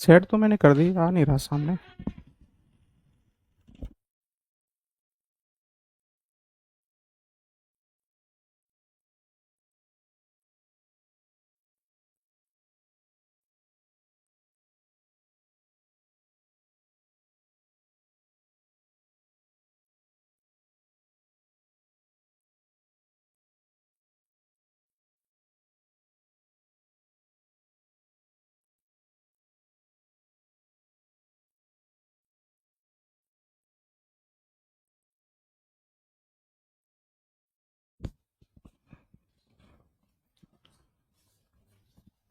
Set तो मैंने कर दी, आ नहीं रहा सामने।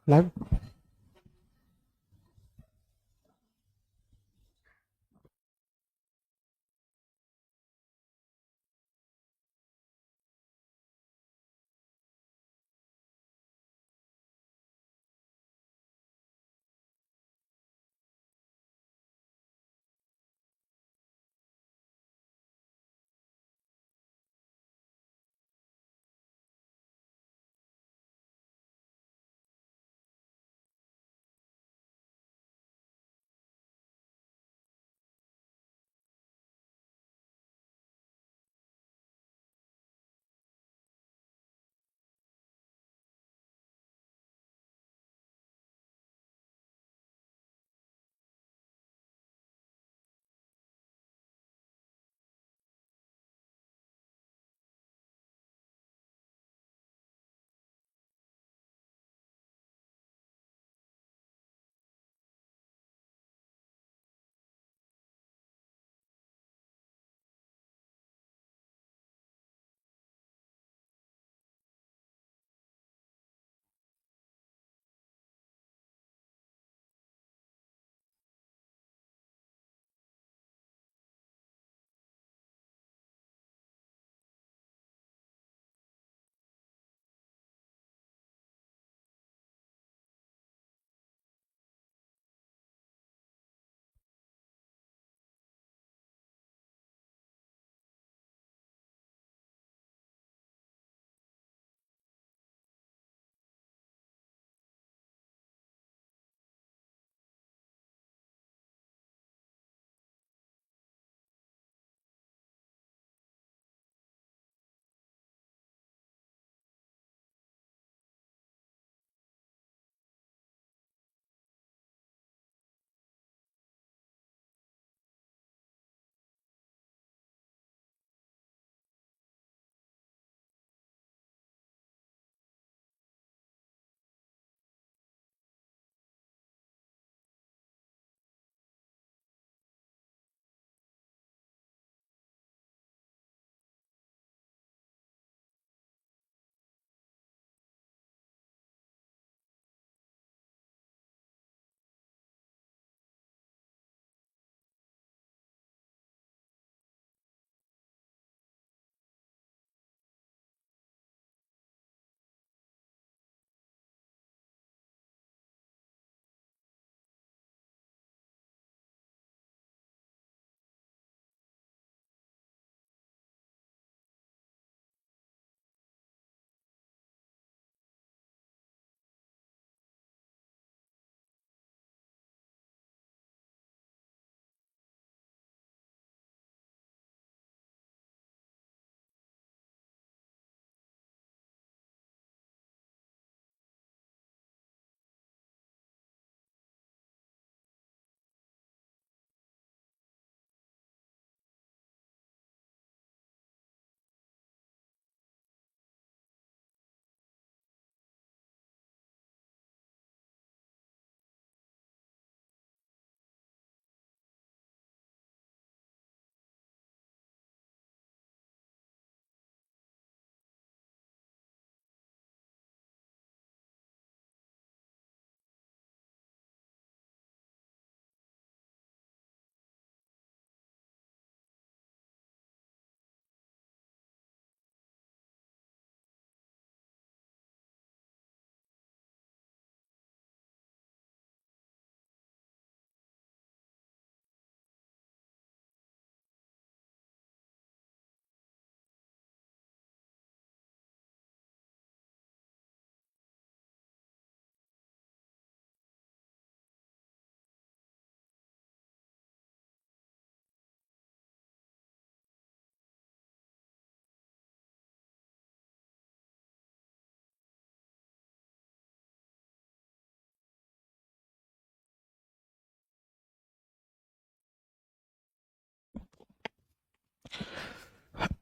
लाइव।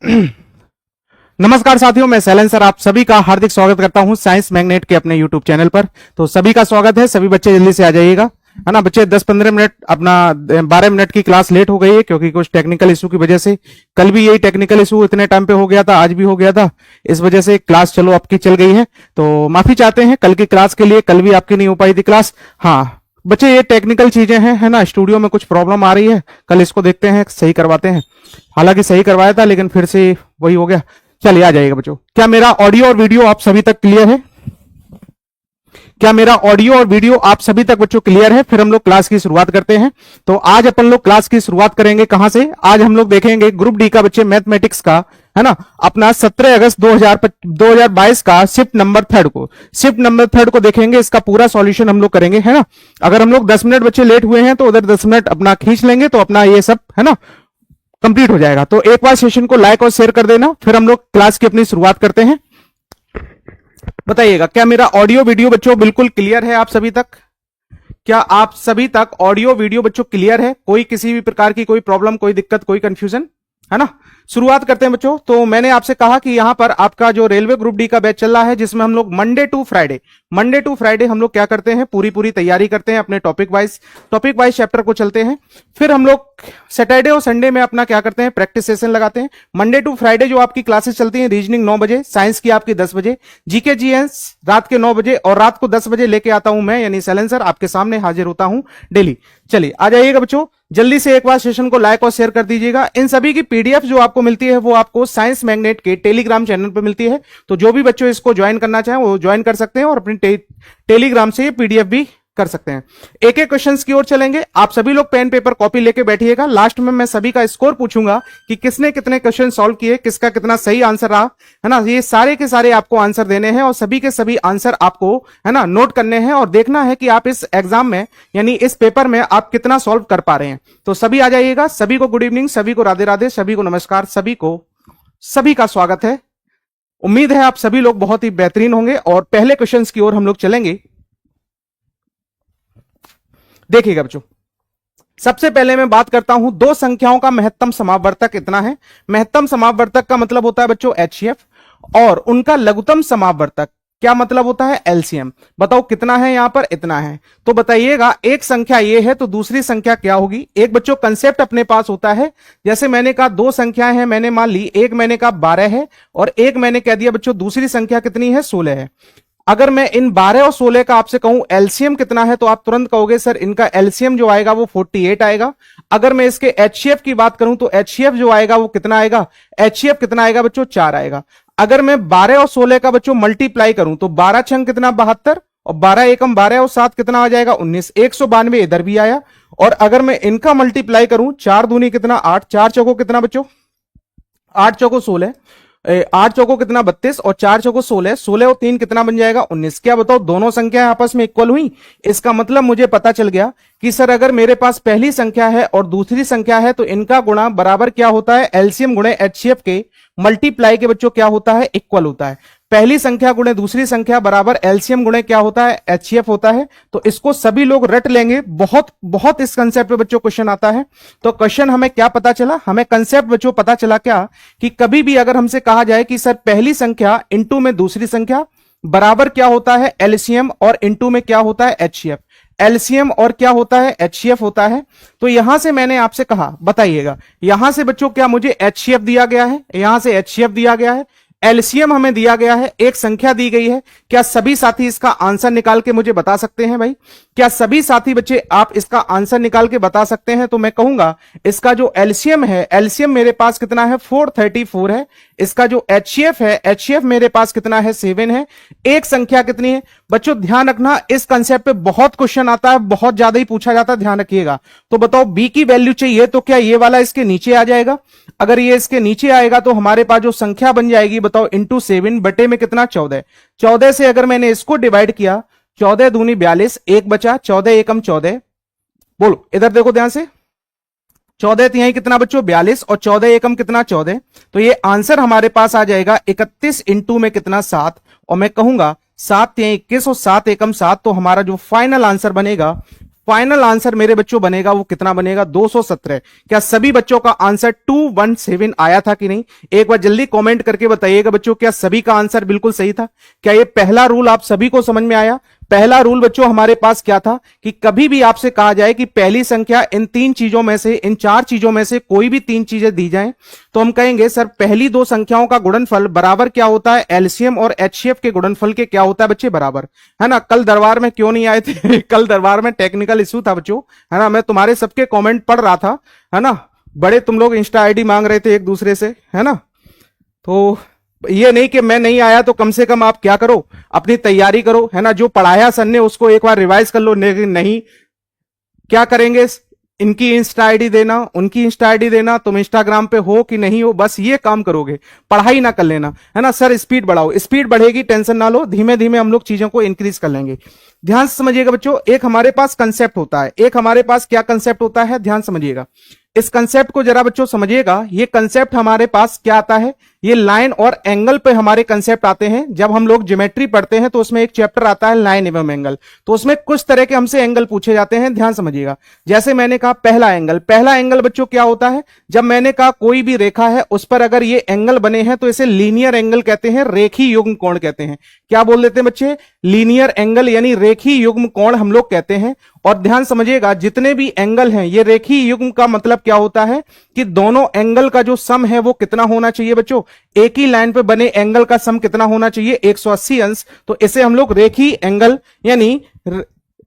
नमस्कार साथियों, मैं शैलेंद्र सर आप सभी का हार्दिक स्वागत करता हूं साइंस मैग्नेट के अपने यूट्यूब चैनल पर। तो सभी का स्वागत है। सभी बच्चे जल्दी से आ जाइएगा, है ना बच्चे। 10-15 मिनट अपना 12 मिनट की क्लास लेट हो गई है क्योंकि कुछ टेक्निकल इशू की वजह से। कल भी यही टेक्निकल इशू इतने टाइम पे हो गया था, आज भी हो गया था, इस वजह से क्लास चलो आपकी चल गई है। तो माफी चाहते हैं कल की क्लास के लिए, कल भी आपकी नहीं हो पाई थी क्लास। हाँ बच्चे, ये टेक्निकल चीजें हैं, है ना। स्टूडियो में कुछ प्रॉब्लम आ रही है, कल इसको देखते हैं, सही करवाते हैं। हालांकि सही करवाया था लेकिन फिर से वही हो गया। चलिए आ जाइएगा बच्चों। क्या मेरा ऑडियो और वीडियो आप सभी तक क्लियर है? क्या मेरा ऑडियो और वीडियो आप सभी तक बच्चों क्लियर है? फिर हम लोग क्लास की शुरुआत करते हैं। तो आज अपन लोग क्लास की शुरुआत करेंगे कहां से? आज हम लोग देखेंगे ग्रुप डी का बच्चे मैथमेटिक्स का, है ना, अपना 17 अगस्त 2022 का शिफ्ट नंबर 3 को, शिफ्ट नंबर 3 को देखेंगे। इसका पूरा सॉल्यूशन हम लोग करेंगे, है ना। अगर हम लोग 10 मिनट बच्चे लेट हुए हैं तो उधर 10 मिनट अपना खींच लेंगे तो अपना ये सब, है ना, कंप्लीट हो जाएगा। तो एक बार सेशन को लाइक और शेयर कर देना, फिर हम लोग क्लास की अपनी शुरुआत करते हैं। बताइएगा क्या मेरा ऑडियो वीडियो बच्चों बिल्कुल क्लियर है आप सभी तक? क्या आप सभी तक ऑडियो वीडियो बच्चों क्लियर है? कोई किसी भी प्रकार की कोई प्रॉब्लम, कोई दिक्कत, कोई कंफ्यूजन, है ना। शुरुआत करते हैं बच्चों। तो मैंने आपसे कहा कि यहां पर आपका जो रेलवे ग्रुप डी का बैच चल रहा है, जिसमें हम लोग मंडे टू फ्राइडे हम लोग क्या करते हैं, पूरी तैयारी करते हैं अपने टॉपिक वाइज चैप्टर को चलते हैं। फिर हम लोग सैटरडे और संडे में अपना क्या करते हैं, प्रैक्टिस सेशन लगाते हैं। मंडे टू फ्राइडे जो आपकी क्लासेस चलती हैं, रीजनिंग 9 बजे, साइंस की आपकी 10 बजे, जीके जीएस रात के 9 बजे, और रात को 10 बजे लेके आता हूं मैं, यानी शैलेंद्र सर आपके सामने हाजिर होता हूं डेली। चलिए आ जाइएगा बच्चों, जल्दी से एक बार सेशन को लाइक और शेयर कर दीजिएगा। इन सभी की पीडीएफ जो आपको मिलती है वो आपको साइंस मैग्नेट के टेलीग्राम चैनल पर मिलती है। तो जो भी बच्चों इसको ज्वाइन करना चाहें वो ज्वाइन कर सकते हैं और अपनी टेलीग्राम से ये पीडीएफ भी कर सकते हैं। एक एक क्वेश्चंस की ओर चलेंगे। आप सभी लोग पेन पेपर कॉपी लेके बैठिएगा। लास्ट में मैं सभी का स्कोर पूछूंगा कि किसने कितने क्वेश्चन सॉल्व किए, किसका कितना सही आंसर रहा, है ना। ये सारे के सारे आपको आंसर देने हैं और सभी के सभी आंसर आपको, है ना, नोट करने हैं और देखना है कि आप इस एग्जाम में, यानी इस पेपर में आप कितना सॉल्व कर पा रहे हैं। तो सभी आ जाइएगा। सभी को गुड इवनिंग, सभी को राधे राधे, सभी को नमस्कार, सभी का स्वागत है। उम्मीद है आप सभी लोग बहुत ही बेहतरीन होंगे और पहले क्वेश्चंस की ओर हम लोग चलेंगे। देखिएगा बच्चों, सबसे पहले मैं बात करता हूं दो संख्याओं का महत्तम समावर्तक इतना है। महत्तम समावर्तक का मतलब होता है बच्चों एचसीएफ, और उनका लघुत्तम समावर्तक क्या मतलब होता है, एलसीएम। बताओ कितना है यहां पर, इतना है। तो बताइएगा एक संख्या ये है तो दूसरी संख्या क्या होगी। एक बच्चों कंसेप्ट अपने पास होता है, जैसे मैंने कहा दो संख्याएं हैं, मैंने मान ली एक मैंने कहा 12 है और एक मैंने कह दिया बच्चों दूसरी संख्या कितनी है, 16 है। अगर मैं इन 12 और 16 का आपसे कहूं एलसीएम कितना है, तो आप तुरंत कहोगे सर इनका एलसीएम जो आएगा वो 48 आएगा। अगर मैं इसके एचसीएफ की बात करूं तो एचसीएफ जो आएगा वो कितना आएगा, एचसीएफ कितना आएगा बच्चों, 4 आएगा। अगर मैं 12 और 16 का बच्चों मल्टीप्लाई करूं तो 12 छंग कितना, 72, और 12 एकम 12 और 7 कितना आ जाएगा, 19, 192 इधर भी आया। और अगर मैं इनका मल्टीप्लाई करूं, 4 दूनी कितना 8, 4 चौको कितना बच्चों, 8 चौको 16, 8 चौको कितना 32 और 4 चौको 16, 16 और 3 कितना बन जाएगा, 19। क्या बताओ दोनों संख्याएं आपस में इक्वल हुई। इसका मतलब मुझे पता चल गया कि सर अगर मेरे पास पहली संख्या है और दूसरी संख्या है तो इनका गुणा बराबर क्या होता है, एलसीएम गुणे एचसीएफ के मल्टीप्लाई के बच्चों क्या होता है, इक्वल होता है। पहली संख्या गुणे दूसरी संख्या बराबर एलसीएम गुणे क्या होता है, एचसीएफ होता है। तो इसको सभी लोग रट लेंगे। बहुत बहुत इस कंसेप्ट पे बच्चों क्वेश्चन आता है। तो क्वेश्चन हमें क्या पता चला, हमें कंसेप्ट बच्चों पता चला क्या, कि कभी भी अगर हमसे कहा जाए कि सर पहली संख्या इंटू में दूसरी संख्या बराबर क्या होता है, एलसीएम, और इंटू में क्या होता है, एचसीएफ। एलसीएम और क्या होता है, एचसीएफ होता है। तो यहां से मैंने आपसे कहा, बताइएगा यहां से बच्चों क्या मुझे एचसीएफ दिया गया है, यहां से एचसीएफ दिया गया है, एलसीएम हमें दिया गया है, एक संख्या दी गई है। क्या सभी साथी इसका आंसर निकाल के मुझे बता सकते हैं भाई? क्या सभी साथी बच्चे आप इसका आंसर निकाल के बता सकते हैं? तो मैं कहूंगा इसका जो एलसीएम है, एलसीएम मेरे पास कितना है, 434 है। इसका जो एचसीएफ है, एचसीएफ मेरे पास कितना है, 7 है। एक संख्या कितनी है बच्चों, ध्यान रखना इस कंसेप्ट पे बहुत क्वेश्चन आता है, बहुत ज्यादा ही पूछा जाता है, ध्यान रखिएगा। तो बताओ बी की वैल्यू चाहिए तो क्या ये वाला इसके नीचे आ जाएगा? अगर ये इसके नीचे आएगा तो हमारे पास जो संख्या बन जाएगी बताओ, इंटू 7 बटे में कितना, 14। 14 से अगर मैंने इसको डिवाइड किया, 14 दूनी 42, एक बचा, 14 एकम 14। बोलो इधर देखो ध्यान से, 14 तिहाई कितना बच्चों, 42, और 14 एकम कितना, 14। तो ये आंसर हमारे पास आ जाएगा 31 इंटू में कितना, 7। और मैं कहूंगा 7 तिहाई 21 और 7 एकम 7। तो हमारा जो फाइनल आंसर बनेगा फाइनल आंसर मेरे बच्चों बनेगा वो कितना बनेगा 217। क्या सभी बच्चों का आंसर 217 आया था कि नहीं? एक बार जल्दी कमेंट करके बताइएगा बच्चों, क्या सभी का आंसर बिल्कुल सही था? क्या ये पहला रूल आप सभी को समझ में आया? पहला रूल बच्चों हमारे पास क्या था कि कभी भी आपसे कहा जाए कि पहली संख्या इन तीन चीजों में से, इन चार चीजों में से कोई भी तीन चीजें दी जाएं, तो हम कहेंगे सर पहली दो संख्याओं का गुणनफल बराबर क्या होता है? एलसीएम और एचसीएफ के गुणनफल के क्या होता है बच्चे? बराबर। है ना? कल दरबार में क्यों नहीं आए थे? कल दरबार में टेक्निकल इश्यू था बच्चों, है ना? मैं तुम्हारे सबके कॉमेंट पढ़ रहा था, है ना? बड़े तुम लोग इंस्टा आईडी मांग रहे थे एक दूसरे से, है ना? तो ये नहीं कि मैं नहीं आया तो कम से कम आप क्या करो, अपनी तैयारी करो, है ना? जो पढ़ाया सर ने उसको एक बार रिवाइज कर लो। लेकिन नहीं, क्या करेंगे? इनकी इंस्टा आईडी देना, उनकी इंस्टा आईडी देना, तुम इंस्टाग्राम पे हो कि नहीं हो, बस ये काम करोगे, पढ़ाई ना कर लेना, है ना? सर स्पीड बढ़ाओ, स्पीड बढ़ेगी, टेंशन ना लो, धीमे धीमे हम लोग चीजों को इंक्रीज कर लेंगे। ध्यान से समझिएगा बच्चों, एक हमारे पास कंसेप्ट होता है, एक हमारे पास क्या कंसेप्ट होता है, ध्यान समझिएगा। इस कंसेप्ट को जरा बच्चों समझिएगा। ये कंसेप्ट हमारे पास क्या आता है? ये लाइन और एंगल पे हमारे कंसेप्ट आते हैं। जब हम लोग ज्योमेट्री पढ़ते हैं तो उसमें एक चैप्टर आता है लाइन एवं एंगल, तो उसमें कुछ तरह के हमसे एंगल पूछे जाते हैं। ध्यान समझिएगा। जैसे मैंने कहा पहला एंगल, पहला एंगल बच्चों क्या होता है? जब मैंने कहा कोई भी रेखा है उस पर अगर ये एंगल बने हैं तो इसे लीनियर एंगल कहते हैं, रेखी युग्म कोण कहते हैं। क्या बोल देते हैं बच्चे? लीनियर एंगल यानी रेखी युग्म कोण हम लोग कहते हैं। और ध्यान समझिएगा, जितने भी एंगल हैं ये रेखी युग्म का मतलब क्या होता है कि दोनों एंगल का जो सम है वो कितना होना चाहिए बच्चों? एक ही लाइन पे बने एंगल का सम कितना होना चाहिए? 180 अंश। तो इसे हम लोग रेखी एंगल यानी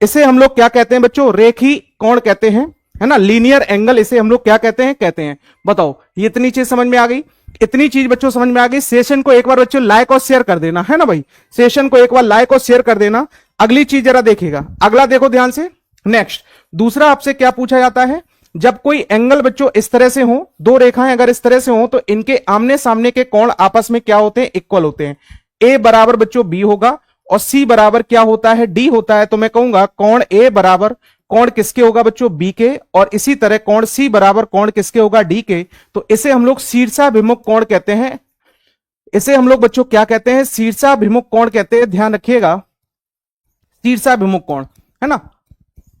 इसे हम लोग क्या कहते हैं बच्चों? रेखी कोण कहते हैं, है ना? लीनियर एंगल इसे हम लोग क्या कहते हैं? कहते हैं। बताओ, ये इतनी चीज समझ में आ गई? इतनी चीज बच्चों समझ में आ गई। सेशन को एक बार बच्चों लाइक और शेयर कर देना, है ना भाई? सेशन को एक बार लाइक और शेयर कर देना। अगली चीज जरा देखिएगा, अगला देखो ध्यान से। नेक्स्ट, दूसरा आपसे क्या पूछा जाता है? जब कोई एंगल बच्चों इस तरह से हो, दो रेखाएं अगर इस तरह से हो तो इनके आमने सामने के कोण आपस में क्या होते हैं? इक्वल होते हैं। ए बराबर बच्चों बी होगा और सी बराबर क्या होता है? डी होता है। तो मैं कहूंगा कोण ए बराबर कोण किसके होगा बच्चों? बी के। और इसी तरह कोण सी बराबर कोण किसके होगा? डी के। तो इसे हम लोग शीर्षाभिमुख कोण कहते हैं। इसे हम लोग बच्चों क्या कहते हैं? शीर्षाभिमुख कोण कहते हैं। ध्यान रखिएगा, शीर्षाभिमुख कोण, है ना?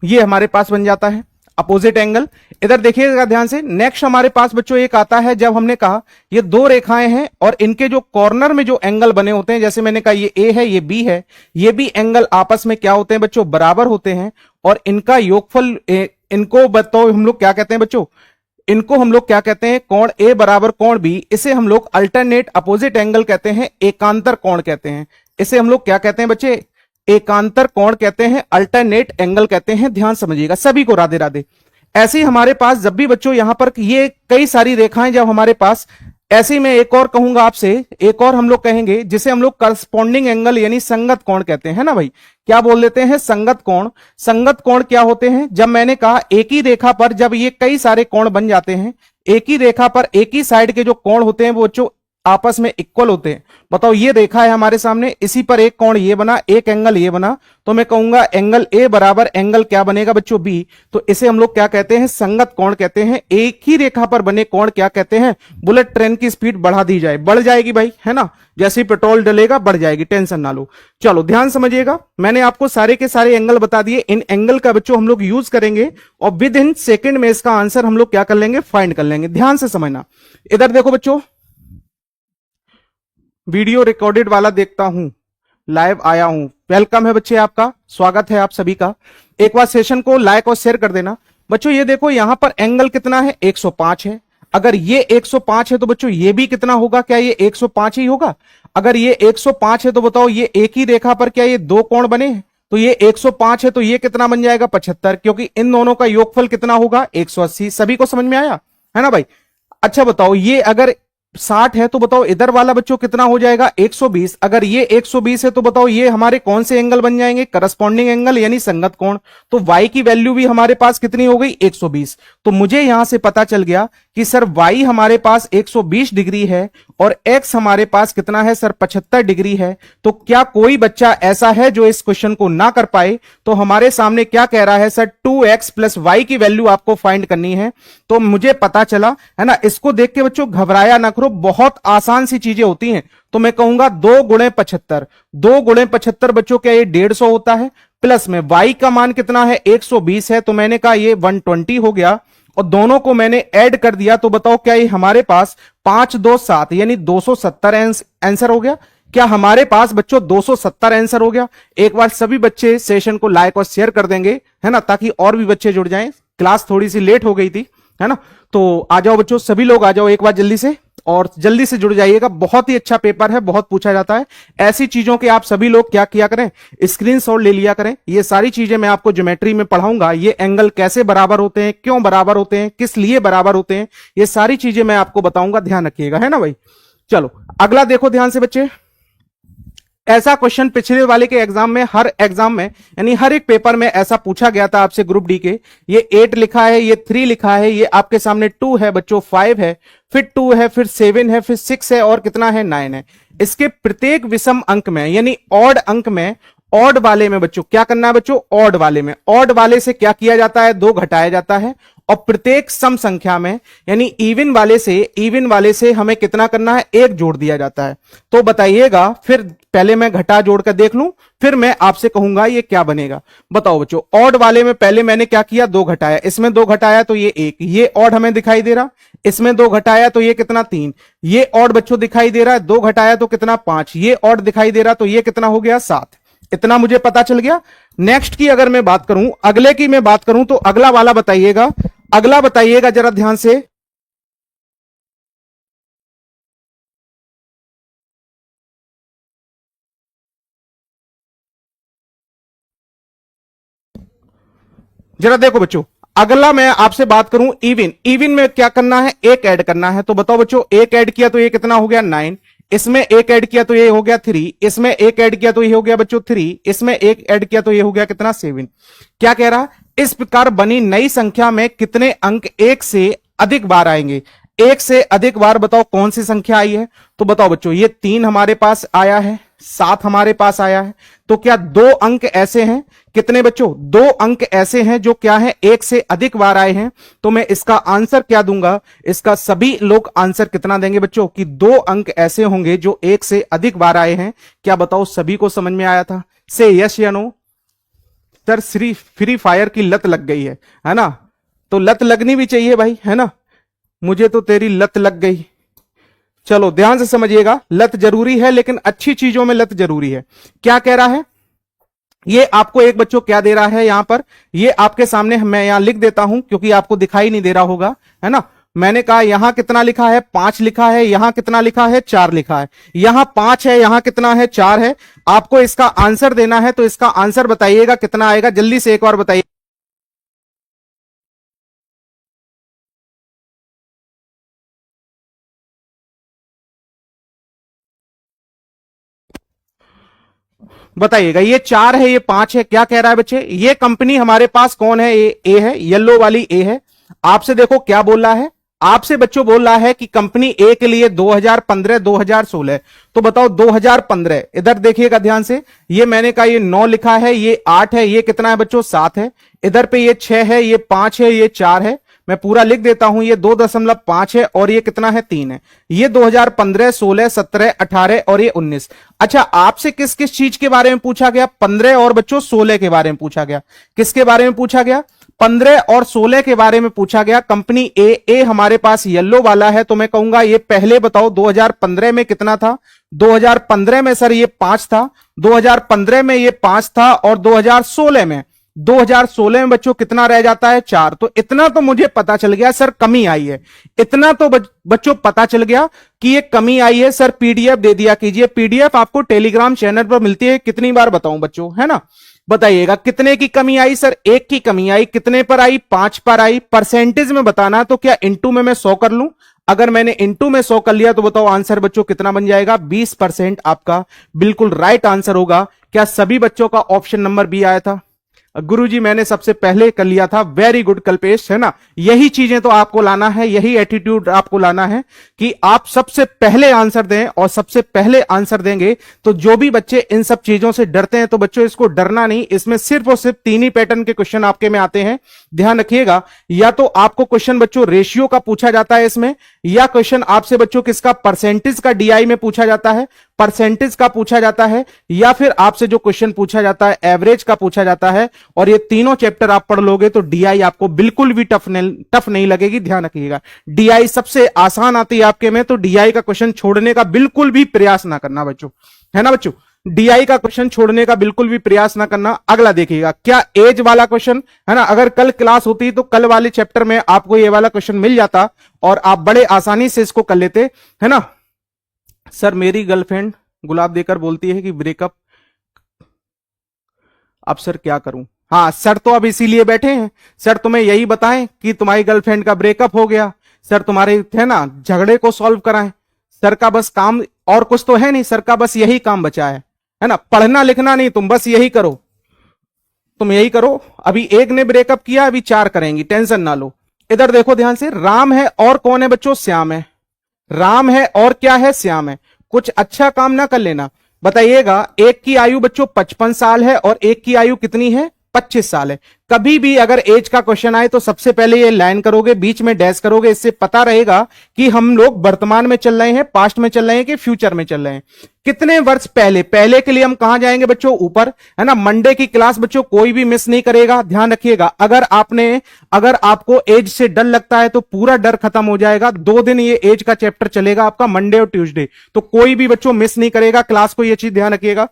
ये हमारे पास बन जाता है अपोजिट एंगल। इधर देखिएगा ध्यान से। नेक्स्ट हमारे पास बच्चों एक आता है, जब हमने कहा ये दो रेखाएं हैं और इनके जो कॉर्नर में जो एंगल बने होते हैं, जैसे मैंने कहा ये ए है ये बी है, ये भी एंगल आपस में क्या होते हैं बच्चों? बराबर होते हैं। और इनका योगफल, इनको बताओ हम लोग क्या कहते हैं बच्चों? इनको हम लोग क्या कहते हैं? कोण ए बराबर कोण बी। इसे हम लोग अल्टरनेट अपोजिट एंगल कहते हैं, एकांतर कोण कहते हैं। इसे हम लोग क्या कहते हैं बच्चे? एकांतर कोण कहते हैं, अल्टरनेट एंगल कहते हैं। ध्यान समझिएगा। सभी को राधे राधे। ऐसे ही हमारे पास जब भी बच्चों यहां पर ये कई सारी रेखाएं जब हमारे पास, ऐसे ही मैं एक और कहूंगा आपसे, एक और हम लोग कहेंगे जिसे हम लोग करस्पॉन्डिंग एंगल यानी संगत कोण कहते हैं, ना भाई? क्या बोल देते हैं? संगत कोण। संगत कोण क्या होते हैं? जब मैंने कहा एक ही रेखा पर जब ये कई सारे कोण बन जाते हैं, एक ही रेखा पर एक ही साइड के जो कोण होते हैं वो बच्चों आपस में इक्वल होते हैं। बताओ, ये रेखा है हमारे सामने, इसी पर एक कोण ये बना, एक एंगल ये बना, तो मैं कहूंगा एंगल ए बराबर एंगल क्या बनेगा बच्चों? बी। तो इसे हम लोग क्या कहते हैं? संगत कोण कहते हैं। एक ही रेखा पर बने कोण क्या कहते हैं? बुलेट ट्रेन की स्पीड बढ़ा दी जाए, बढ़ जाएगी भाई, है ना? जैसे ही पेट्रोल डलेगा बढ़ जाएगी, टेंशन ना लो। चलो ध्यान समझिएगा, मैंने आपको सारे के सारे एंगल बता दिए। इन एंगल का बच्चों हम लोग यूज करेंगे और विद इन सेकेंड में इसका आंसर हम लोग क्या कर लेंगे? फाइंड कर लेंगे। ध्यान से समझना। इधर देखो बच्चों, वीडियो रिकॉर्डेड वाला देखता हूं, लाइव आया हूं। वेलकम है बच्चे, आपका स्वागत है आप सभी का। एक बार सेशन को लाइक और शेयर कर देना बच्चों। ये देखो यहां पर एंगल कितना है? 105 है। अगर ये 105 है तो बच्चों ये भी कितना होगा? क्या ये 105 ही होगा? अगर ये 105 है तो बताओ ये एक ही रेखा पर क्या ये दो कोण बने हैं? तो ये 105 है तो ये कितना बन जाएगा? 75, क्योंकि इन दोनों का योगफल कितना होगा? 180। सभी को समझ में आया, है ना भाई? अच्छा बताओ, ये अगर 60 है तो बताओ इधर वाला बच्चों कितना हो जाएगा? 120। अगर ये 120 है तो बताओ ये हमारे कौन से एंगल बन जाएंगे? करस्पॉन्डिंग एंगल यानी संगत कोण। तो y की वैल्यू भी हमारे पास कितनी हो गई? 120। तो मुझे यहां से पता चल गया कि सर y हमारे पास 120 डिग्री है और x हमारे पास कितना है सर? 75 डिग्री है। तो क्या कोई बच्चा ऐसा है जो इस क्वेश्चन को ना कर पाए? तो हमारे सामने क्या कह रहा है सर? 2x प्लस y की वैल्यू आपको फाइंड करनी है। तो मुझे पता चला, है ना? इसको देख के बच्चों घबराया ना करो, बहुत आसान सी चीजें होती हैं। तो मैं कहूंगा 2 गुणे 75, 2 गुणे 75 बच्चों क्या ये 150 होता है? प्लस में y का मान कितना है 120 है, तो मैंने कहा ये 120 हो गया, और दोनों को मैंने ऐड कर दिया, तो बताओ क्या ये हमारे पास 5 2 7 यानी 270 आंसर हो गया। क्या हमारे पास बच्चों 270 आंसर हो गया। एक बार सभी बच्चे सेशन को लाइक और शेयर कर देंगे, है ना, ताकि और भी बच्चे जुड़ जाएं। क्लास थोड़ी सी लेट हो गई थी, है ना। तो आ जाओ बच्चों, सभी लोग आ जाओ एक बार जल्दी से, और जल्दी से जुड़ जाइएगा। बहुत ही अच्छा पेपर है, बहुत पूछा जाता है। ऐसी चीजों के आप सभी लोग क्या किया करें, स्क्रीनशॉट ले लिया करें। ये सारी चीजें मैं आपको ज्योमेट्री में पढ़ाऊंगा। ये एंगल कैसे बराबर होते हैं, क्यों बराबर होते हैं, किस लिए बराबर होते हैं, ये सारी चीजें मैं आपको बताऊंगा, ध्यान रखिएगा, है ना भाई। चलो अगला देखो ध्यान से बच्चे। ऐसा क्वेश्चन पिछले वाले के एग्जाम में, हर एग्जाम में यानी हर एक पेपर में ऐसा पूछा गया था आपसे ग्रुप डी के। ये 8 लिखा है, ये 3 लिखा है, ये आपके सामने 2 है बच्चों, 5 है, फिर 2 है, फिर 7 है, फिर 6 है, और कितना है 9 है। इसके प्रत्येक विषम अंक में यानी ऑड अंक में, ऑड वाले में बच्चों क्या करना है बच्चों, ऑड वाले में, ऑड वाले से क्या किया जाता है, 2 घटाया जाता है। और प्रत्येक सम संख्या में यानी इवन वाले से हमें कितना करना है, 1 जोड़ दिया जाता है। तो बताइएगा, फिर पहले मैं घटा जोड़ कर देख लूं, फिर मैं आपसे कहूंगा ये क्या बनेगा। बताओ बच्चों, ऑड वाले में पहले मैंने क्या किया, 2 घटाया, इसमें 2 घटाया तो ये 1, ये ऑड हमें दिखाई दे रहा। इसमें 2 घटाया तो ये कितना 3, ये ऑड बच्चों दिखाई दे रहा है। 2 घटाया तो कितना 5, ये ऑड दिखाई दे रहा, तो ये कितना हो गया 7। इतना मुझे पता चल गया। नेक्स्ट की अगर मैं बात करूं, अगले की मैं बात करूं, तो अगला वाला बताइएगा, अगला बताइएगा जरा ध्यान से। जरा देखो बच्चों, अगला मैं आपसे बात करूं इवन में क्या करना है, 1 ऐड करना है। तो बताओ बच्चों, 1 ऐड किया तो ये कितना हो गया 9, इसमें 1 ऐड किया तो ये हो गया 3, इसमें 1 ऐड किया तो ये हो गया बच्चों 3, इसमें 1 ऐड किया तो ये हो गया कितना 7। क्या कह रहा, इस प्रकार बनी नई संख्या में कितने अंक 1 से अधिक बार आएंगे। 1 से अधिक बार बताओ कौन सी संख्या आई है। तो बताओ बच्चों, ये 3 हमारे पास आया है, 7 हमारे पास आया है। तो क्या 2 अंक ऐसे हैं, कितने बच्चों, 2 अंक ऐसे हैं जो क्या है 1 से अधिक बार आए हैं। तो मैं इसका आंसर क्या दूंगा, इसका सभी लोग आंसर कितना देंगे बच्चों, कि 2 अंक ऐसे होंगे जो 1 से अधिक बार आए हैं। क्या बताओ सभी को समझ में आया था, से यस या नो। सर फ्री फायर की लत लग गई है ना, तो लत लगनी भी चाहिए भाई, है ना। मुझे तो तेरी लत लग गई। चलो ध्यान से समझिएगा, लत जरूरी है, लेकिन अच्छी चीजों में लत जरूरी है। क्या कह रहा है, ये आपको एक बच्चों क्या दे रहा है यहां पर, ये आपके सामने मैं यहां लिख देता हूं क्योंकि आपको दिखाई नहीं दे रहा होगा, है ना। मैंने कहा यहां कितना लिखा है, 5 लिखा है, यहां कितना लिखा है 4 लिखा है, यहां 5 है, यहां कितना है 4 है। आपको इसका आंसर देना है, तो इसका आंसर बताइएगा कितना आएगा, जल्दी से एक और बताइए। बताइएगा, ये 4 है, ये 5 है। क्या कह रहा है बच्चे, ये कंपनी हमारे पास कौन है, ए है, येलो वाली ए है। आपसे देखो क्या बोल रहा है, आपसे बच्चों बोल रहा है कि कंपनी ए के लिए 2015 2016। तो बताओ 2015, इधर देखिएगा ध्यान से, ये मैंने कहा ये 9 लिखा है, ये 8 है, ये कितना है बच्चों 7 है, इधर पे ये 6 है, ये 5 है, ये 4 है। मैं पूरा लिख देता हूं, ये 2.5 है, और ये कितना है 3 है। ये 2015 16 17 18 और ये 19। अच्छा, आपसे किस किस चीज के बारे में पूछा गया, 15 और बच्चों 16 के बारे में पूछा गया। किसके बारे में पूछा गया, 15 और 16 के बारे में पूछा गया। कंपनी ए हमारे पास येलो वाला है, तो मैं कहूंगा ये पहले बताओ 2015 में कितना था। 2015 में सर ये 5 था, 2015 में ये 5 था, और 2016 में बच्चों कितना रह जाता है 4। तो इतना तो मुझे पता चल गया सर कमी आई है, इतना तो बच्चों पता चल गया कि ये कमी आई है। सर पीडीएफ दे दिया कीजिए, पीडीएफ आपको टेलीग्राम चैनल पर मिलती है। कितनी बार बताऊं बच्चों, है ना। बताइएगा कितने की कमी आई, सर 1 की कमी आई। कितने पर आई, 5 पर आई। परसेंटेज में बताना, तो क्या इंटू में मैं 100 कर लूं। अगर मैंने इंटू में 100 कर लिया तो बताओ आंसर बच्चों कितना बन जाएगा, 20% आपका बिल्कुल राइट आंसर होगा। क्या सभी बच्चों का ऑप्शन नंबर बी आया था। गुरुजी मैंने सबसे पहले कर लिया था, वेरी गुड कल्पेश, है ना। यही चीजें तो आपको लाना है, यही एटीट्यूड आपको लाना है कि आप सबसे पहले आंसर दें, और सबसे पहले आंसर देंगे तो जो भी बच्चे इन सब चीजों से डरते हैं, तो बच्चों इसको डरना नहीं। इसमें सिर्फ और सिर्फ 3 ही पैटर्न के क्वेश्चन आपके में आते हैं, ध्यान रखिएगा। या तो आपको क्वेश्चन बच्चों रेशियो का पूछा जाता है इसमें, या क्वेश्चन आपसे बच्चों किसका, परसेंटेज का डीआई में पूछा जाता है। परसेंटेज का पूछा जाता है, या फिर आपसे जो क्वेश्चन पूछा जाता है एवरेज का पूछा जाता है, और ये तीनों चैप्टर आप पढ़ लोगे तो डीआई आपको बिल्कुल भी टफ नहीं लगेगी। ध्यान रखिएगा, डीआई सबसे आसान आती है आपके में, तो डीआई का क्वेश्चन छोड़ने का बिल्कुल भी प्रयास ना करना बच्चों, है ना बच्चों, डीआई का क्वेश्चन छोड़ने का बिल्कुल भी प्रयास ना करना। अगला देखिएगा, क्या एज वाला क्वेश्चन है ना, अगर कल क्लास होती तो कल वाले चैप्टर में आपको ये वाला क्वेश्चन मिल जाता और आप बड़े आसानी से इसको कर लेते, है ना। सर मेरी गर्लफ्रेंड गुलाब देकर बोलती है कि ब्रेकअप, अब सर क्या करूं। हाँ सर, तो अब इसीलिए बैठे हैं, सर तुम्हें यही बताएं कि तुम्हारी गर्लफ्रेंड का ब्रेकअप हो गया, सर तुम्हारे है ना झगड़े को सॉल्व कराएं। सर का बस काम और कुछ तो है नहीं, सर का बस यही काम बचा है ना, पढ़ना लिखना नहीं, तुम बस यही करो, तुम यही करो। अभी एक ने ब्रेकअप किया, अभी 4 करेंगी, टेंशन ना लो। इधर देखो ध्यान से, राम है और कौन है बच्चों, श्याम है। राम है और क्या है, श्याम है। कुछ अच्छा काम ना कर लेना। बताइएगा, एक की आयु बच्चों 55 साल है और एक की आयु कितनी है, 25 साल है। कभी भी अगर एज का क्वेश्चन आए तो सबसे पहले ये लाइन करोगे, बीच में डैश करोगे, इससे पता रहेगा कि हम लोग वर्तमान में चल रहे हैं, पास्ट में चल रहे हैं कि फ्यूचर में चल रहे हैं। कितने वर्ष पहले, पहले के लिए हम कहां जाएंगे बच्चों, ऊपर, है ना। मंडे की क्लास बच्चों कोई भी मिस नहीं करेगा, ध्यान रखिएगा। अगर आपको एज से डर लगता है तो पूरा डर खत्म हो जाएगा। 2 दिन ये एज का चैप्टर चलेगा आपका, मंडे और ट्यूसडे, तो कोई भी बच्चों मिस नहीं करेगा क्लास को, ये चीज ध्यान रखिएगा।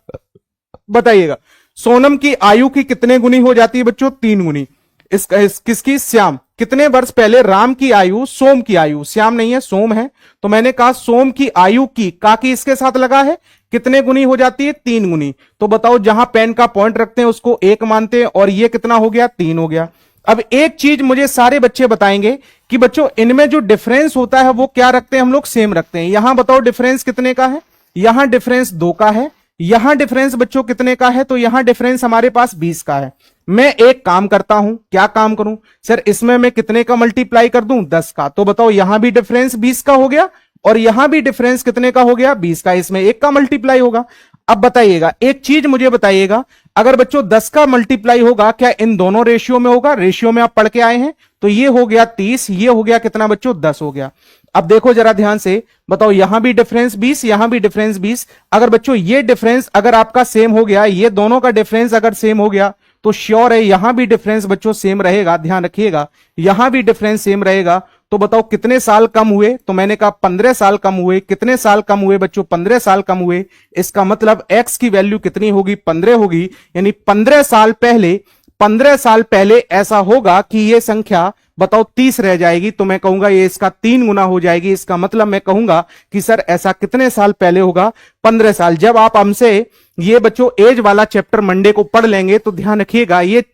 बताइएगा, सोनम की आयु की कितने गुनी हो जाती है बच्चों, 3 गुनी। किसकी, श्याम। कितने वर्ष पहले राम की आयु, सोम की आयु, श्याम नहीं है सोम है, तो मैंने कहा सोम की आयु की, काकी इसके साथ लगा है, कितने गुनी हो जाती है, 3 गुनी। तो बताओ, जहां पेन का पॉइंट रखते हैं उसको 1 मानते हैं, और ये कितना हो गया, 3 हो गया। अब एक चीज मुझे सारे बच्चे बताएंगे कि बच्चों इनमें जो डिफरेंस होता है वो क्या रखते हैं हम लोग, सेम रखते हैं। यहां बताओ डिफरेंस कितने का है, यहां डिफरेंस 2 का है, यहां डिफरेंस बच्चों कितने का है, तो यहां डिफरेंस हमारे पास 20 का है। मैं एक काम करता हूं, क्या काम करूं सर, इसमें मैं कितने का मल्टीप्लाई कर दूं, 10 का। तो बताओ यहां भी डिफरेंस 20 का हो गया और यहां भी डिफरेंस कितने का हो गया, 20 का। इसमें 1 का मल्टीप्लाई होगा। अब बताइएगा, एक चीज मुझे बताइएगा, अगर बच्चों 10 का मल्टीप्लाई होगा, क्या इन दोनों रेशियो में होगा, रेशियो में आप पढ़ के आए हैं, तो ये हो गया 30, ये हो गया कितना बच्चों, 10 हो गया। अब देखो जरा ध्यान से, बताओ यहां भी डिफरेंस 20, यहां भी डिफरेंस 20। अगर बच्चों ये डिफरेंस अगर आपका सेम हो गया, ये दोनों का डिफरेंस अगर सेम हो गया, तो श्योर है यहां भी डिफरेंस बच्चों सेम रहेगा। ध्यान रखिएगा, यहां भी डिफरेंस सेम रहेगा। तो बताओ कितने साल कम हुए, तो मैंने कहा 15 साल कम हुए। कितने साल कम हुए बच्चों, 15 साल कम हुए। इसका मतलब x की वैल्यू कितनी होगी, 15 होगी। यानी 15 साल पहले ऐसा होगा कि ये संख्या बताओ 30 रह जाएगी, तो मैं कहूंगा ये इसका 3 गुना हो जाएगी। इसका मतलब मैं कहूंगा कि सर ऐसा कितने साल पहले होगा, 15 साल। जब आप हमसे ये बच्चों एज वाला चैप्टर मंडे को पढ़ लेंगे तो ध्यान रखिएगा, ये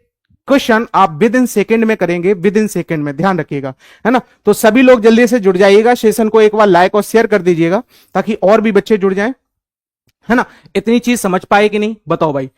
क्वेश्चन आप विद इन सेकेंड में करेंगे, विद इन सेकेंड में, ध्यान रखिएगा, है ना। तो सभी लोग जल्दी से जुड़ जाइएगा, सेशन को एक बार लाइक और शेयर कर दीजिएगा ताकि और भी बच्चे जुड़ जाएं, है ना। इतनी चीज समझ पाए कि नहीं, बताओ भाई।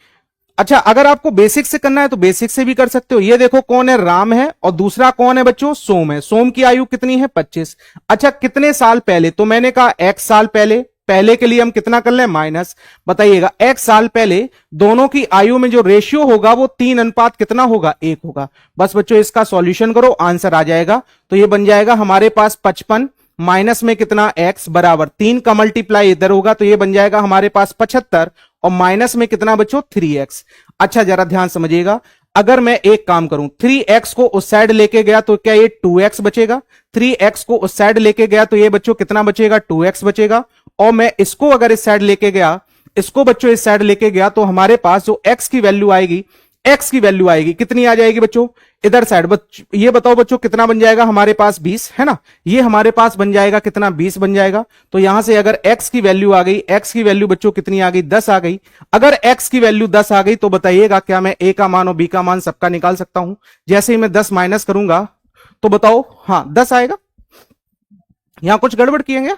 अच्छा, अगर आपको बेसिक से करना है तो बेसिक से भी कर सकते हो। ये देखो कौन है, राम है, और दूसरा कौन है बच्चों, सोम है। सोम की आयु कितनी है, 25। अच्छा, कितने साल पहले, तो मैंने कहा x साल पहले। पहले के लिए हम कितना कर लें, माइनस। बताइएगा x साल पहले दोनों की आयु में जो रेशियो होगा वो 3 अनुपात कितना होगा, 1 होगा। बस बच्चों इसका सॉल्यूशन करो, आंसर आ जाएगा। तो ये बन जाएगा हमारे पास 55 माइनस में कितना, x बराबर 3 का मल्टीप्लाई इधर होगा, तो ये बन जाएगा हमारे पास 75 और माइनस में कितना बच्चों, 3x। अच्छा जरा ध्यान समझिएगा, अगर मैं एक काम करूं, 3x को उस साइड लेके गया तो क्या ये 2x बचेगा, 3x को उस साइड लेके गया तो ये बच्चों कितना बचेगा, 2x बचेगा। और मैं इसको अगर इस साइड लेके गया, इसको बच्चों इस साइड लेके गया, तो हमारे पास जो x की वैल्यू आएगी, x की वैल्यू आएगी कितनी आ जाएगी बच्चों, इधर साइड। ये बताओ बच्चों कितना बन जाएगा हमारे पास, 20, है ना। ये हमारे पास बन जाएगा कितना, 20 बन जाएगा। तो यहां से अगर x की वैल्यू आ गई, x की वैल्यू बच्चों कितनी आ गई, 10 आ गई। अगर x की वैल्यू 10 आ गई तो बताइएगा क्या मैं a का मान और b का मान सबका निकाल सकता हूं। जैसे ही मैं 10 माइनस करूंगा तो बताओ, हाँ 10 आएगा। यहां कुछ गड़बड़ किएंगे,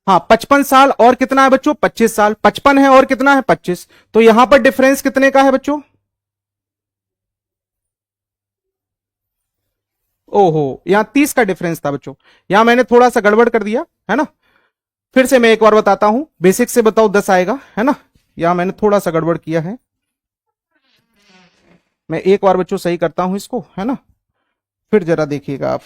हाँ 55 साल और कितना है बच्चों, 25 साल। 55 है और कितना है, 25। तो यहां पर डिफरेंस कितने का है बच्चों, ओहो यहां 30 का डिफरेंस था बच्चों। यहां मैंने थोड़ा सा गड़बड़ कर दिया, है ना। फिर से मैं एक बार बताता हूं, बेसिक से बताओ 10 आएगा, है ना। यहां मैंने थोड़ा सा गड़बड़ किया है, मैं एक बार बच्चों सही करता हूं इसको, है ना। फिर जरा देखिएगा आप,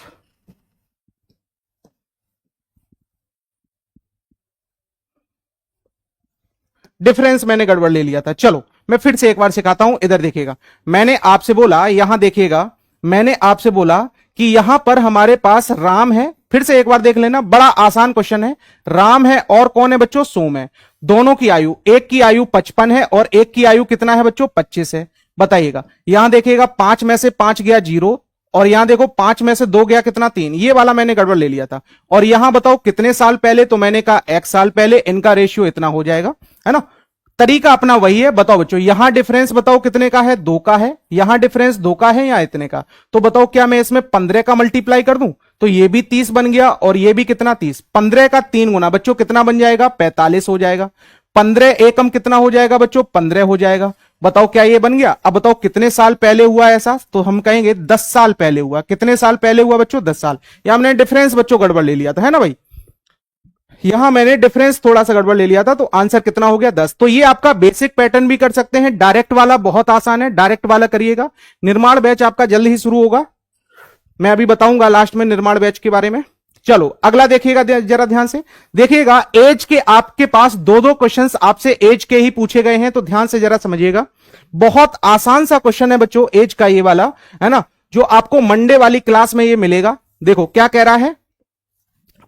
डिफरेंस मैंने गड़बड़ ले लिया था। चलो मैं फिर से एक बार सिखाता हूं, इधर देखिएगा। मैंने आपसे बोला, यहां देखिएगा, मैंने आपसे बोला कि यहां पर हमारे पास राम है। फिर से एक बार देख लेना, बड़ा आसान क्वेश्चन है। राम है और कौन है बच्चों? सोम है। दोनों की आयु, एक की आयु 55 है और एक की आयु कितना है बच्चों? 25 है। बताइएगा, यहां देखिएगा 5 में से 5 गया 0, और यहां देखो 5 में से 2 गया कितना? 3। ये वाला मैंने गड़बड़ ले लिया था। और यहां बताओ कितने साल पहले? तो मैंने कहा x साल पहले, इनका रेशियो इतना हो जाएगा, है ना। तरीका अपना वही है। बताओ बच्चों, यहां डिफरेंस बताओ कितने का है? 2 का है। यहां डिफरेंस 2 का है या इतने का? तो बताओ क्या मैं इसमें 15 का मल्टीप्लाई कर दूं तो ये भी 30 बन गया और ये भी कितना? 30। 15 का 3 गुना बच्चों कितना बन जाएगा? 45 हो जाएगा। 15 एकम कितना हो जाएगा बच्चों? 15 हो जाएगा। बताओ क्या ये बन गया? अब बताओ कितने साल पहले हुआ ऐसा? तो हम कहेंगे 10 साल पहले हुआ। कितने साल पहले हुआ बच्चों? 10 साल। यहां हमने डिफरेंस बच्चों गड़बड़ ले लिया था, है ना भाई। यहां मैंने डिफरेंस थोड़ा सा गड़बड़ ले लिया था, तो आंसर कितना हो गया? 10। तो ये आपका बेसिक पैटर्न भी कर सकते हैं। डायरेक्ट वाला बहुत आसान है, डायरेक्ट वाला करिएगा। निर्माण बैच आपका जल्द ही शुरू होगा, मैं अभी बताऊंगा लास्ट में निर्माण बैच के बारे में। चलो अगला देखिएगा, जरा ध्यान से देखिएगा। एज के आपके पास दो दो क्वेश्चंस आपसे एज के ही पूछे गए हैं, तो ध्यान से जरा समझिएगा। बहुत आसान सा क्वेश्चन है बच्चों एज का, ये वाला, है ना, जो आपको मंडे वाली क्लास में ये मिलेगा। देखो क्या कह रहा है,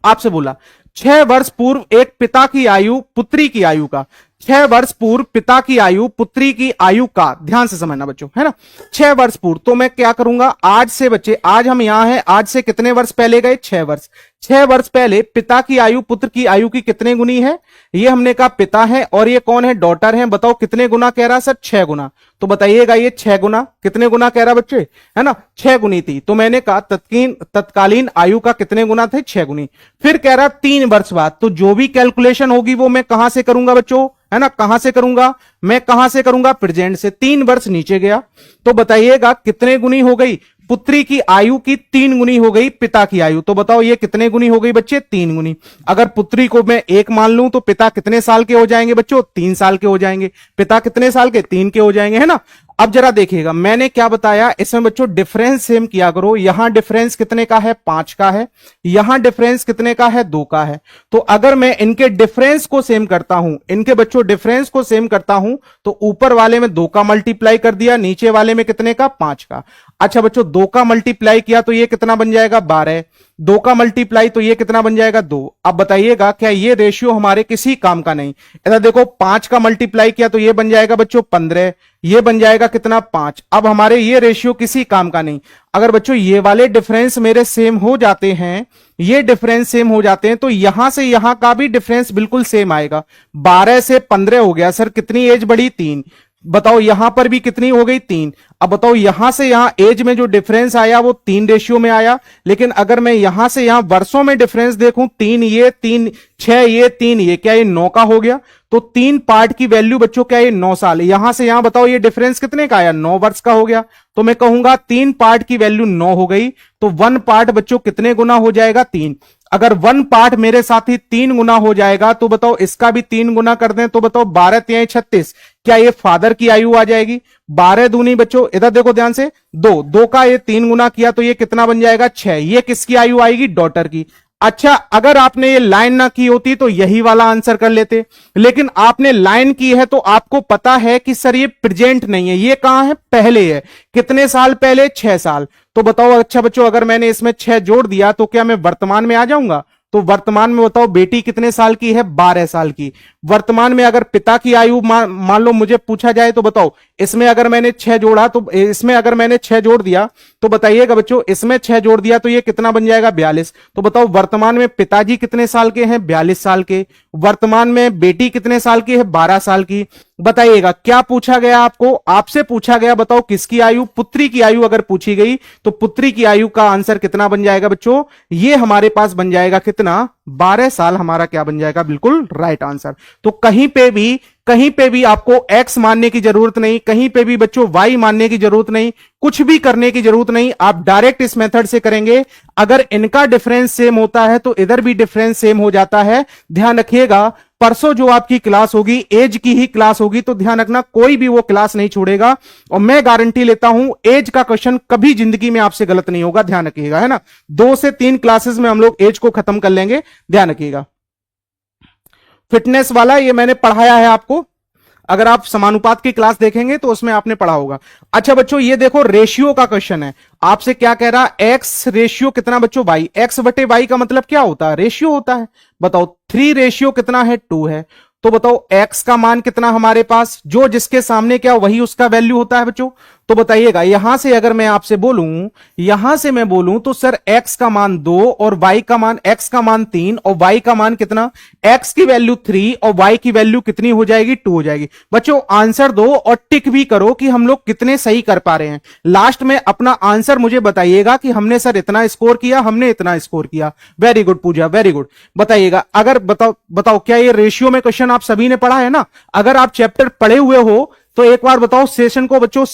आपसे बोला 6 वर्ष पूर्व एक पिता की आयु पुत्री की आयु का, 6 वर्ष पूर्व पिता की आयु पुत्री की आयु का, ध्यान से समझना बच्चों, है ना। 6 वर्ष पूर्व, तो मैं क्या करूंगा, आज से बच्चे, आज हम यहां हैं, आज से कितने वर्ष पहले गए? 6 वर्ष। 6 वर्ष पहले पिता की आयु पुत्र की आयु की कितने गुनी है? ये हमने कहा पिता है, और ये कौन है? डॉटर है। बताओ कितने गुना कह रहा सर? 6 गुना। तो बताइएगा ये 6 गुना, कितने गुना कह रहा बच्चे, है ना, 6 गुनी थी। तो मैंने कहा तत्कालीन आयु का कितने गुना थे? 6 गुनी। फिर कह रहा 3 वर्ष बाद, तो जो भी कैलकुलेशन होगी वो मैं कहां से करूंगा बच्चों, है ना, कहां से करूंगा मैं? कहां से करूंगा? प्रेजेंट से। 3 वर्ष नीचे गया, तो बताइएगा कितने गुनी हो गई? पुत्री की आयु की 3 गुनी हो गई पिता की आयु। तो बताओ ये कितने गुनी हो गई बच्चे? 3 गुनी। अगर पुत्री को मैं 1 मान लूं तो पिता कितने साल के हो जाएंगे बच्चों? 3 साल के हो जाएंगे। पिता कितने साल के? 3 के हो जाएंगे, है ना। अब जरा देखिएगा, मैंने क्या बताया इसमें बच्चों, डिफरेंस सेम किया करो। यहां डिफरेंस कितने का है? 5 का है। यहां डिफरेंस कितने का है? 2 का है। तो अगर मैं इनके डिफरेंस को सेम करता हूं, इनके बच्चों डिफरेंस को सेम करता हूं, तो ऊपर वाले में 2 का मल्टीप्लाई कर दिया, नीचे वाले में कितने का? 5 का। अच्छा बच्चों, 2 का मल्टीप्लाई किया तो ये कितना बन जाएगा? 12। 2 का मल्टीप्लाई तो ये कितना बन जाएगा? 2। अब बताइएगा क्या ये रेशियो हमारे किसी काम का नहीं? इधर देखो 5 का मल्टीप्लाई किया तो ये बन जाएगा बच्चों 15, ये बन जाएगा कितना? 5। अब हमारे ये रेशियो किसी काम का नहीं। अगर बच्चों ये वाले डिफरेंस मेरे सेम हो जाते हैं, ये डिफरेंस सेम हो जाते हैं, तो यहां से यहां का भी डिफरेंस बिल्कुल सेम आएगा। 12 से 15 हो गया सर, कितनी एज बढ़ी? 3। बताओ यहां पर भी कितनी हो गई? 3। अब बताओ यहां से यहां एज में जो डिफरेंस आया वो 3 रेशियो में आया, लेकिन अगर मैं यहां से यहां वर्षों में डिफरेंस देखूं, 3 ये, 3 6 ये, 3 ये, क्या ये 9 का हो गया? तो 3 पार्ट की वैल्यू बच्चों क्या ये 9 साल। यहां से यहां बताओ ये डिफरेंस कितने का आया? 9 वर्ष का हो गया। तो मैं कहूंगा 3 पार्ट की वैल्यू 9 हो गई, तो 1 पार्ट बच्चों कितने गुना हो जाएगा? 3। अगर 1 पार्ट मेरे साथ ही 3 गुना हो जाएगा, तो बताओ इसका भी 3 गुना कर दें, तो बताओ 12 3 36, क्या ये फादर की आयु आ जाएगी? 12 दूनी बच्चों, इधर देखो ध्यान से, 2 का ये 3 गुना किया तो ये कितना बन जाएगा? 6। ये किसकी आयु आएगी? डॉटर की। अच्छा, अगर आपने ये लाइन ना की होती तो यही वाला आंसर कर लेते, लेकिन आपने लाइन की है तो आपको पता है कि सर ये प्रेजेंट नहीं है, ये कहां है? पहले है। कितने साल पहले? 6 साल। तो बताओ अच्छा बच्चों, अगर मैंने इसमें 6 जोड़ दिया तो क्या मैं वर्तमान में आ जाऊंगा? तो वर्तमान में बताओ बेटी कितने साल की है? 12 साल की। वर्तमान में अगर पिता की आयु मान लो मुझे पूछा जाए, तो बताओ इसमें अगर मैंने 6 जोड़ा, तो इसमें अगर मैंने 6 जोड़ दिया तो बताइएगा बच्चों, इसमें 6 जोड़ दिया तो ये कितना बन जाएगा? 42। तो बताओ वर्तमान में पिताजी कितने साल के हैं? 42 साल के। वर्तमान में बेटी कितने साल की है? 12 साल की। बताइएगा क्या पूछा गया आपको? आपसे पूछा गया बताओ किसकी आयु? पुत्री की आयु अगर पूछी गई तो पुत्री की आयु का आंसर कितना बन जाएगा बच्चों? ये हमारे पास बन जाएगा कितना? 12 साल हमारा क्या बन जाएगा? बिल्कुल राइट आंसर। तो कहीं पे भी आपको x मानने की जरूरत नहीं, कहीं पे भी बच्चों y मानने की जरूरत नहीं, कुछ भी करने की जरूरत नहीं। आप डायरेक्ट इस मेथड से करेंगे। अगर इनका डिफरेंस सेम होता है तो इधर भी डिफरेंस सेम हो जाता है। ध्यान रखिएगा, परसों जो आपकी क्लास होगी एज की ही क्लास होगी, तो ध्यान रखना कोई भी वो क्लास नहीं छोड़ेगा, और मैं गारंटी लेता हूं एज का क्वेश्चन कभी जिंदगी में आपसे गलत नहीं होगा। ध्यान रखिएगा, है ना। 2 से 3 क्लासेस में हम लोग एज को खत्म कर लेंगे, ध्यान रखिएगा। फिटनेस वाला ये मैंने पढ़ाया है आपको, अगर आप समानुपात की क्लास देखेंगे तो उसमें आपने पढ़ा होगा। अच्छा बच्चों ये देखो रेशियो का क्वेश्चन है, आपसे क्या कह रहा है, एक्स रेशियो कितना बच्चों वाई, एक्स बटे वाई का मतलब क्या होता है, रेशियो होता है। बताओ 3 रेशियो कितना है 2 है, तो बताओ x का मान कितना हमारे पास, जो जिसके सामने क्या वही उसका वैल्यू होता है बच्चों। तो बताइएगा यहां से अगर मैं आपसे बोलूं, यहां से मैं बोलूं तो सर x का मान 2 और y का मान, x का मान 3 और y का मान कितना, x की वैल्यू 3 और y की वैल्यू कितनी हो जाएगी 2 हो जाएगी। बच्चों आंसर दो और टिक भी करो कि हम लोग कितने सही कर पा रहे हैं। लास्ट में अपना आंसर मुझे बताइएगा कि हमने सर इतना स्कोर किया, हमने इतना स्कोर किया। वेरी गुड पूजा, वेरी गुड। बताइएगा अगर बताओ क्या ये रेशियो में क्वेश्चन आप सभी ने पढ़ा है ना। अगर आप चैप्टर पढ़े हुए हो तो एक बार बताओ सेशन को बच्चों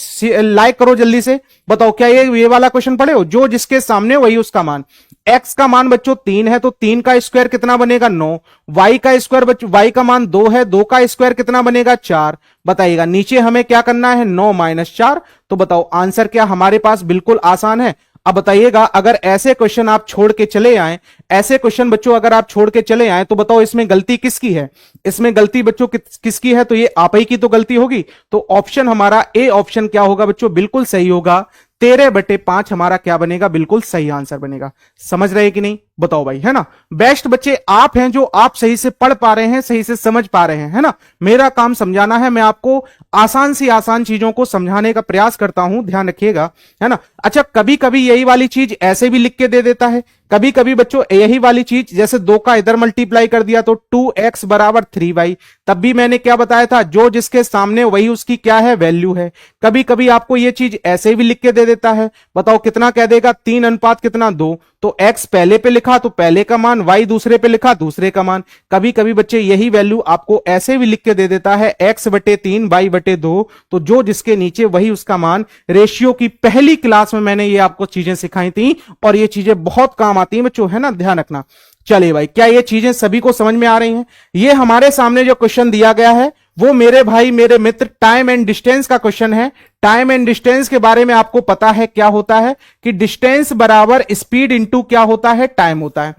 लाइक करो जल्दी से। बताओ क्या ये वाला क्वेश्चन पढ़े हो, जो जिसके सामने वही उसका मान। x का मान बच्चों 3 है तो 3 का स्क्वायर कितना बनेगा 9, y का स्क्वायर बच्चों, y का मान 2 है, 2 का स्क्वायर कितना बनेगा 4। बताइएगा नीचे हमें क्या करना है 9 - 4। तो बताओ आंसर क्या हमारे पास बिल्कुल आसान है। अब बताइएगा अगर ऐसे क्वेश्चन आप छोड़ के चले आए, ऐसे क्वेश्चन बच्चों अगर आप छोड़ के चले आए तो बताओ इसमें गलती किसकी है, इसमें गलती बच्चों किसकी है, तो ये आप ही की तो गलती होगी। तो ऑप्शन हमारा ए ऑप्शन क्या होगा बच्चों, बिल्कुल सही होगा। 13/5 हमारा क्या बनेगा, बिल्कुल सही आंसर बनेगा। समझ रहे कि नहीं बताओ भाई, है ना। बेस्ट बच्चे आप हैं जो आप सही से पढ़ पा रहे हैं, सही से समझ पा रहे हैं, है ना। मेरा काम समझाना है, मैं आपको आसान सी आसान चीजों को समझाने का प्रयास करता हूं, ध्यान रखिएगा, है ना। अच्छा कभी कभी यही वाली चीज ऐसे भी लिख के दे देता है, कभी कभी बच्चों यही वाली चीज जैसे 2 का इधर मल्टीप्लाई कर दिया तो 2x = 3y, तब भी मैंने क्या बताया था, जो जिसके सामने वही उसकी क्या है वैल्यू है। कभी कभी आपको ये चीज ऐसे भी लिख के दे देता है। बताओ कितना कह देगा 3:2, तो x पहले पे लिखा तो पहले का मान, y दूसरे पे लिखा दूसरे का मान। कभी कभी बच्चे यही वैल्यू आपको ऐसे भी लिख के दे देता है x/3 y/2, तो जो जिसके नीचे वही उसका मान। रेशियो की पहली क्लास में मैंने ये आपको चीजें सिखाई थी और ये चीजें बहुत काम आती हैं बच्चों, है ना, ध्यान रखना। चलिए भाई क्या ये चीजें सभी को समझ में आ रही हैं। ये हमारे सामने जो क्वेश्चन दिया गया है वो मेरे भाई मेरे मित्र टाइम एंड डिस्टेंस का क्वेश्चन है। टाइम एंड डिस्टेंस के बारे में आपको पता है क्या होता है कि डिस्टेंस बराबर स्पीड इंटू क्या होता है, टाइम होता है।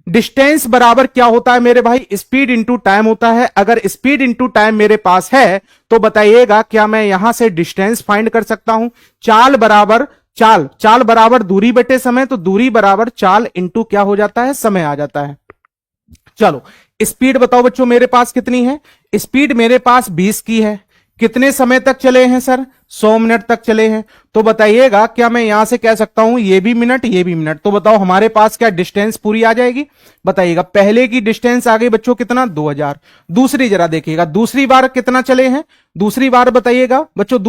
डिस्टेंस बराबर क्या होता है मेरे भाई, स्पीड इंटू टाइम होता है। अगर स्पीड इंटू टाइम मेरे पास है तो बताइएगा क्या मैं यहां से डिस्टेंस फाइंड कर सकता हूं। चाल बराबर दूरी बटे समय, तो दूरी बराबर चाल इंटू क्या हो जाता है, समय आ जाता है। चलो स्पीड बताओ बच्चों मेरे पास कितनी है, स्पीड मेरे पास 20 की है। कितने समय तक चले हैं सर, 100 मिनट तक चले हैं। तो बताइएगा क्या मैं यहां से कह सकता हूं ये भी मिनट ये भी मिनट, तो बताओ हमारे पास क्या डिस्टेंस पूरी आ जाएगी। बताइएगा पहले की डिस्टेंस आ गई बच्चों कितना 2000। दूसरी जरा देखिएगा दूसरी बार कितना चले हैं, दूसरी बार बताइएगा बच्चों,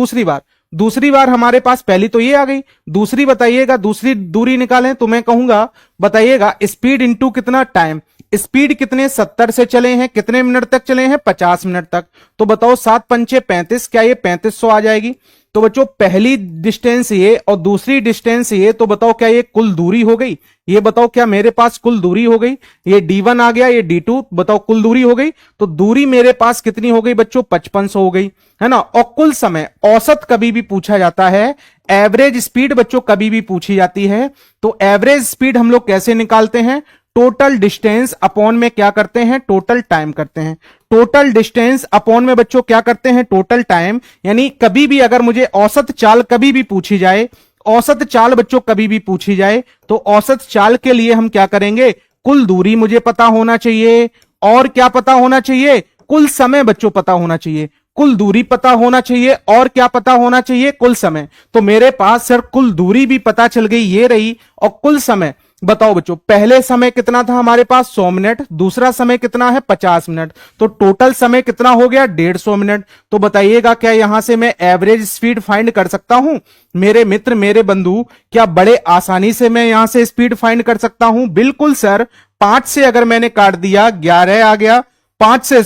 दूसरी बार हमारे पास पहली तो ये आ गई, दूसरी बताइएगा दूसरी दूरी निकालें तो मैं कहूंगा बताइएगा स्पीड इंटू कितना टाइम। स्पीड कितने 70 से चले हैं, कितने मिनट तक चले हैं 50 मिनट तक। तो बताओ 7 पंचे 35, क्या ये 3500 आ जाएगी। तो बच्चों पहली डिस्टेंस ये और दूसरी डिस्टेंस ये, तो बताओ क्या ये कुल दूरी हो गई। ये बताओ क्या मेरे पास कुल दूरी हो गई, ये D1 आ गया ये D2, बताओ कुल दूरी हो गई। तो दूरी मेरे पास कितनी हो गई बच्चों 5500 हो गई, है ना। और कुल समय औसत कभी भी पूछा जाता है, एवरेज स्पीड बच्चों कभी भी पूछी जाती है। तो एवरेज स्पीड हम लोग कैसे निकालते हैं, टोटल डिस्टेंस अपॉन में क्या करते हैं, टोटल टाइम करते हैं। टोटल डिस्टेंस अपॉन में बच्चों क्या करते हैं, टोटल टाइम। यानी कभी भी अगर मुझे औसत चाल कभी भी पूछी जाए, औसत चाल बच्चों कभी भी पूछी जाए, तो औसत चाल के लिए हम क्या करेंगे, कुल दूरी मुझे पता होना चाहिए और क्या पता होना चाहिए, कुल समय बच्चों पता होना चाहिए। कुल दूरी पता होना चाहिए और क्या पता होना चाहिए, कुल समय। तो मेरे पास सर कुल दूरी भी पता चल गई ये रही, और कुल समय बताओ बच्चों पहले समय कितना था हमारे पास 100 मिनट, दूसरा समय कितना है 50 मिनट, तो टोटल समय कितना हो गया 150 मिनट। तो बताइएगा क्या यहां से मैं एवरेज स्पीड फाइंड कर सकता हूं मेरे मित्र मेरे बंधु, क्या बड़े आसानी से मैं यहां से स्पीड फाइंड कर सकता हूं। बिल्कुल सर, 5 से अगर मैंने काट दिया 11 आ गया, 5 से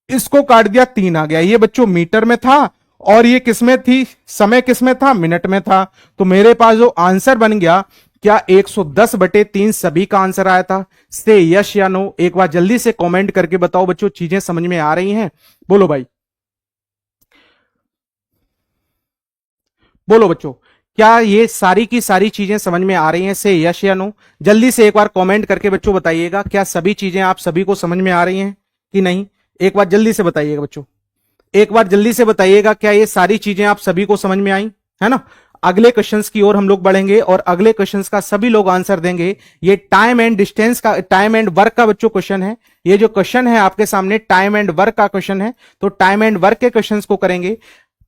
इसको काट दिया 3 आ गया। ये बच्चों मीटर में था और ये किसमें थी, समय किसमें था, मिनट में था। तो मेरे पास जो आंसर बन गया क्या 110/3 सभी का आंसर आया था। से यस या नो एक बार जल्दी से कमेंट करके बताओ बच्चों, चीजें समझ में आ रही हैं, बोलो भाई, बोलो बच्चों, क्या ये सारी की सारी चीजें समझ में आ रही हैं। से यस या नो जल्दी से एक बार कमेंट करके बच्चों बताइएगा क्या सभी चीजें आप सभी को समझ में आ रही हैं कि नहीं, एक बार जल्दी से बताइएगा बच्चों। एक बार जल्दी से बताइएगा, क्या ये सारी चीजें आप सभी को समझ में आई है ना? अगले क्वेश्चंस की ओर हम लोग बढ़ेंगे और अगले क्वेश्चंस का सभी लोग आंसर देंगे। ये टाइम एंड डिस्टेंस का, टाइम एंड वर्क का बच्चों क्वेश्चन है। ये जो क्वेश्चन है आपके सामने टाइम एंड वर्क का क्वेश्चन है, तो टाइम एंड वर्क के क्वेश्चंस को करेंगे।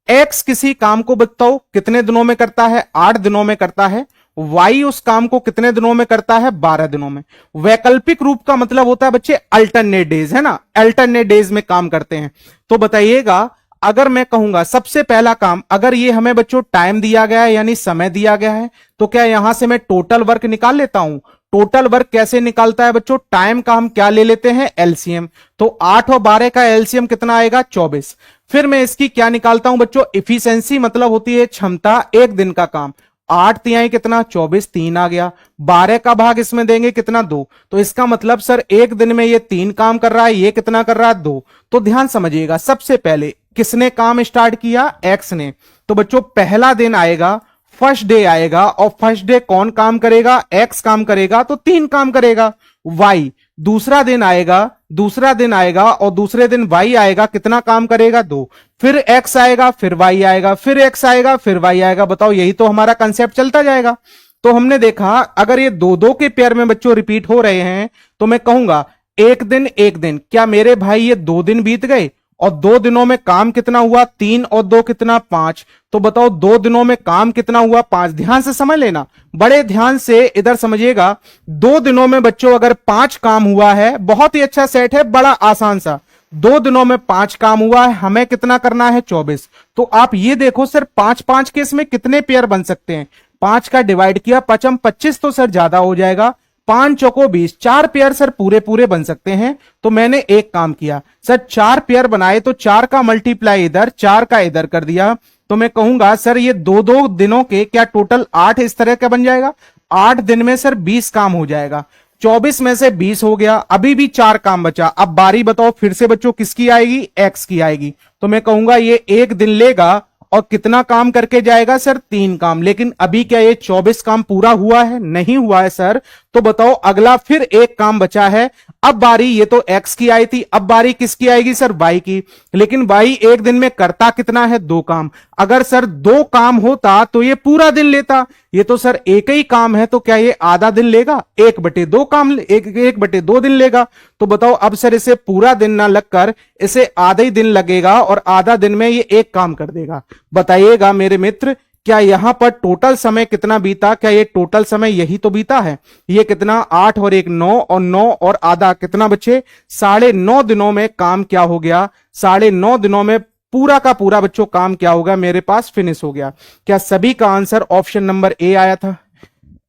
एक्स किसी काम को बताओ कितने दिनों में करता है? 8 दिनों में करता है। वाई उस काम को कितने दिनों में करता है? 12 दिनों में। वैकल्पिक रूप का मतलब होता है बच्चे अल्टरनेट डेज, है ना? अल्टरनेट डेज में काम करते हैं। तो बताइएगा, अगर मैं कहूंगा सबसे पहला काम, अगर ये हमें बच्चों टाइम दिया गया है यानी समय दिया गया है, तो क्या यहां से मैं टोटल वर्क निकाल लेता हूं? टोटल वर्क कैसे निकालता है बच्चों? टाइम का हम क्या ले लेते हैं? एलसीएम। तो 8 और 12 का एलसीएम कितना आएगा? 24। फिर मैं इसकी क्या निकालता हूं बच्चों? इफिशियंसी, मतलब होती है क्षमता, एक दिन का काम। 8 तिहाई कितना? 24, 3 आ गया। 12 का भाग इसमें देंगे कितना? 2। तो इसका मतलब सर एक दिन में ये 3 काम कर रहा है, ये कितना कर रहा है? 2। तो ध्यान समझिएगा, सबसे पहले किसने काम स्टार्ट किया? एक्स ने। तो बच्चों पहला दिन आएगा, फर्स्ट डे आएगा, और फर्स्ट डे कौन काम करेगा? एक्स काम करेगा, तो 3 काम करेगा। वाई दूसरा दिन आएगा, और दूसरे दिन वाई आएगा, कितना काम करेगा? 2। फिर एक्स आएगा, फिर वाई आएगा, फिर एक्स आएगा, फिर वाई आएगा। बताओ, यही तो हमारा कंसेप्ट चलता जाएगा। तो हमने देखा अगर ये 2-2 के पेयर में बच्चों रिपीट हो रहे हैं, तो मैं कहूंगा एक दिन। क्या मेरे भाई ये 2 दिन बीत गए? और 2 दिनों में काम कितना हुआ? 3 और 2 कितना? 5। तो बताओ 2 दिनों में काम कितना हुआ? 5। ध्यान से समझ लेना, बड़े ध्यान से इधर समझिएगा। 2 दिनों में बच्चों अगर 5 काम हुआ है, बहुत ही अच्छा सेट है, बड़ा आसान सा। 2 दिनों में 5 काम हुआ है, हमें कितना करना है? 24। तो आप ये देखो सर, 5-5 के इसमें कितने पेयर बन सकते हैं? 5 का डिवाइड किया, 5 25, तो सर ज्यादा हो जाएगा। 5 चौको 20, 4 पेयर सर पूरे पूरे बन सकते हैं। तो मैंने एक काम किया सर, 4 पेयर बनाए, तो 4 का मल्टीप्लाई इधर, 4 का इधर कर दिया। तो मैं कहूंगा सर ये 2-2 दिनों के क्या टोटल 8 इस तरह का बन जाएगा। 8 दिन में सर 20 काम हो जाएगा। 24 में से 20 हो गया, अभी भी 4 काम बचा। अब बारी बताओ फिर से बच्चों किसकी आएगी? एक्स की आएगी। तो मैं कहूंगा ये एक दिन लेगा और कितना काम करके जाएगा सर? 3 काम। लेकिन अभी क्या ये 24 काम पूरा हुआ है? नहीं हुआ है सर। तो बताओ अगला फिर एक काम बचा है। अब बारी, ये तो एक्स की आई थी, अब बारी किसकी आएगी सर? वाई की। लेकिन वाई एक दिन में करता कितना है? 2 काम। अगर सर 2 काम होता तो ये पूरा दिन लेता। ये तो सर एक ही काम है, तो क्या ये आधा दिन लेगा? 1/2 काम, 1/2 दिन लेगा। तो बताओ अब सर इसे पूरा दिन ना लगकर इसे आधा ही दिन लगेगा, और आधा दिन में ये एक काम कर देगा। बताइएगा मेरे मित्र, क्या यहां पर टोटल समय कितना बीता? क्या ये टोटल समय यही तो बीता है? ये कितना? 8 और 1 9, और 9 और आधा कितना बच्चे? 9.5 दिनों में काम क्या हो गया? 9.5 दिनों में पूरा का पूरा बच्चों काम क्या होगा मेरे पास? फिनिश हो गया। क्या सभी का आंसर ऑप्शन नंबर ए आया था?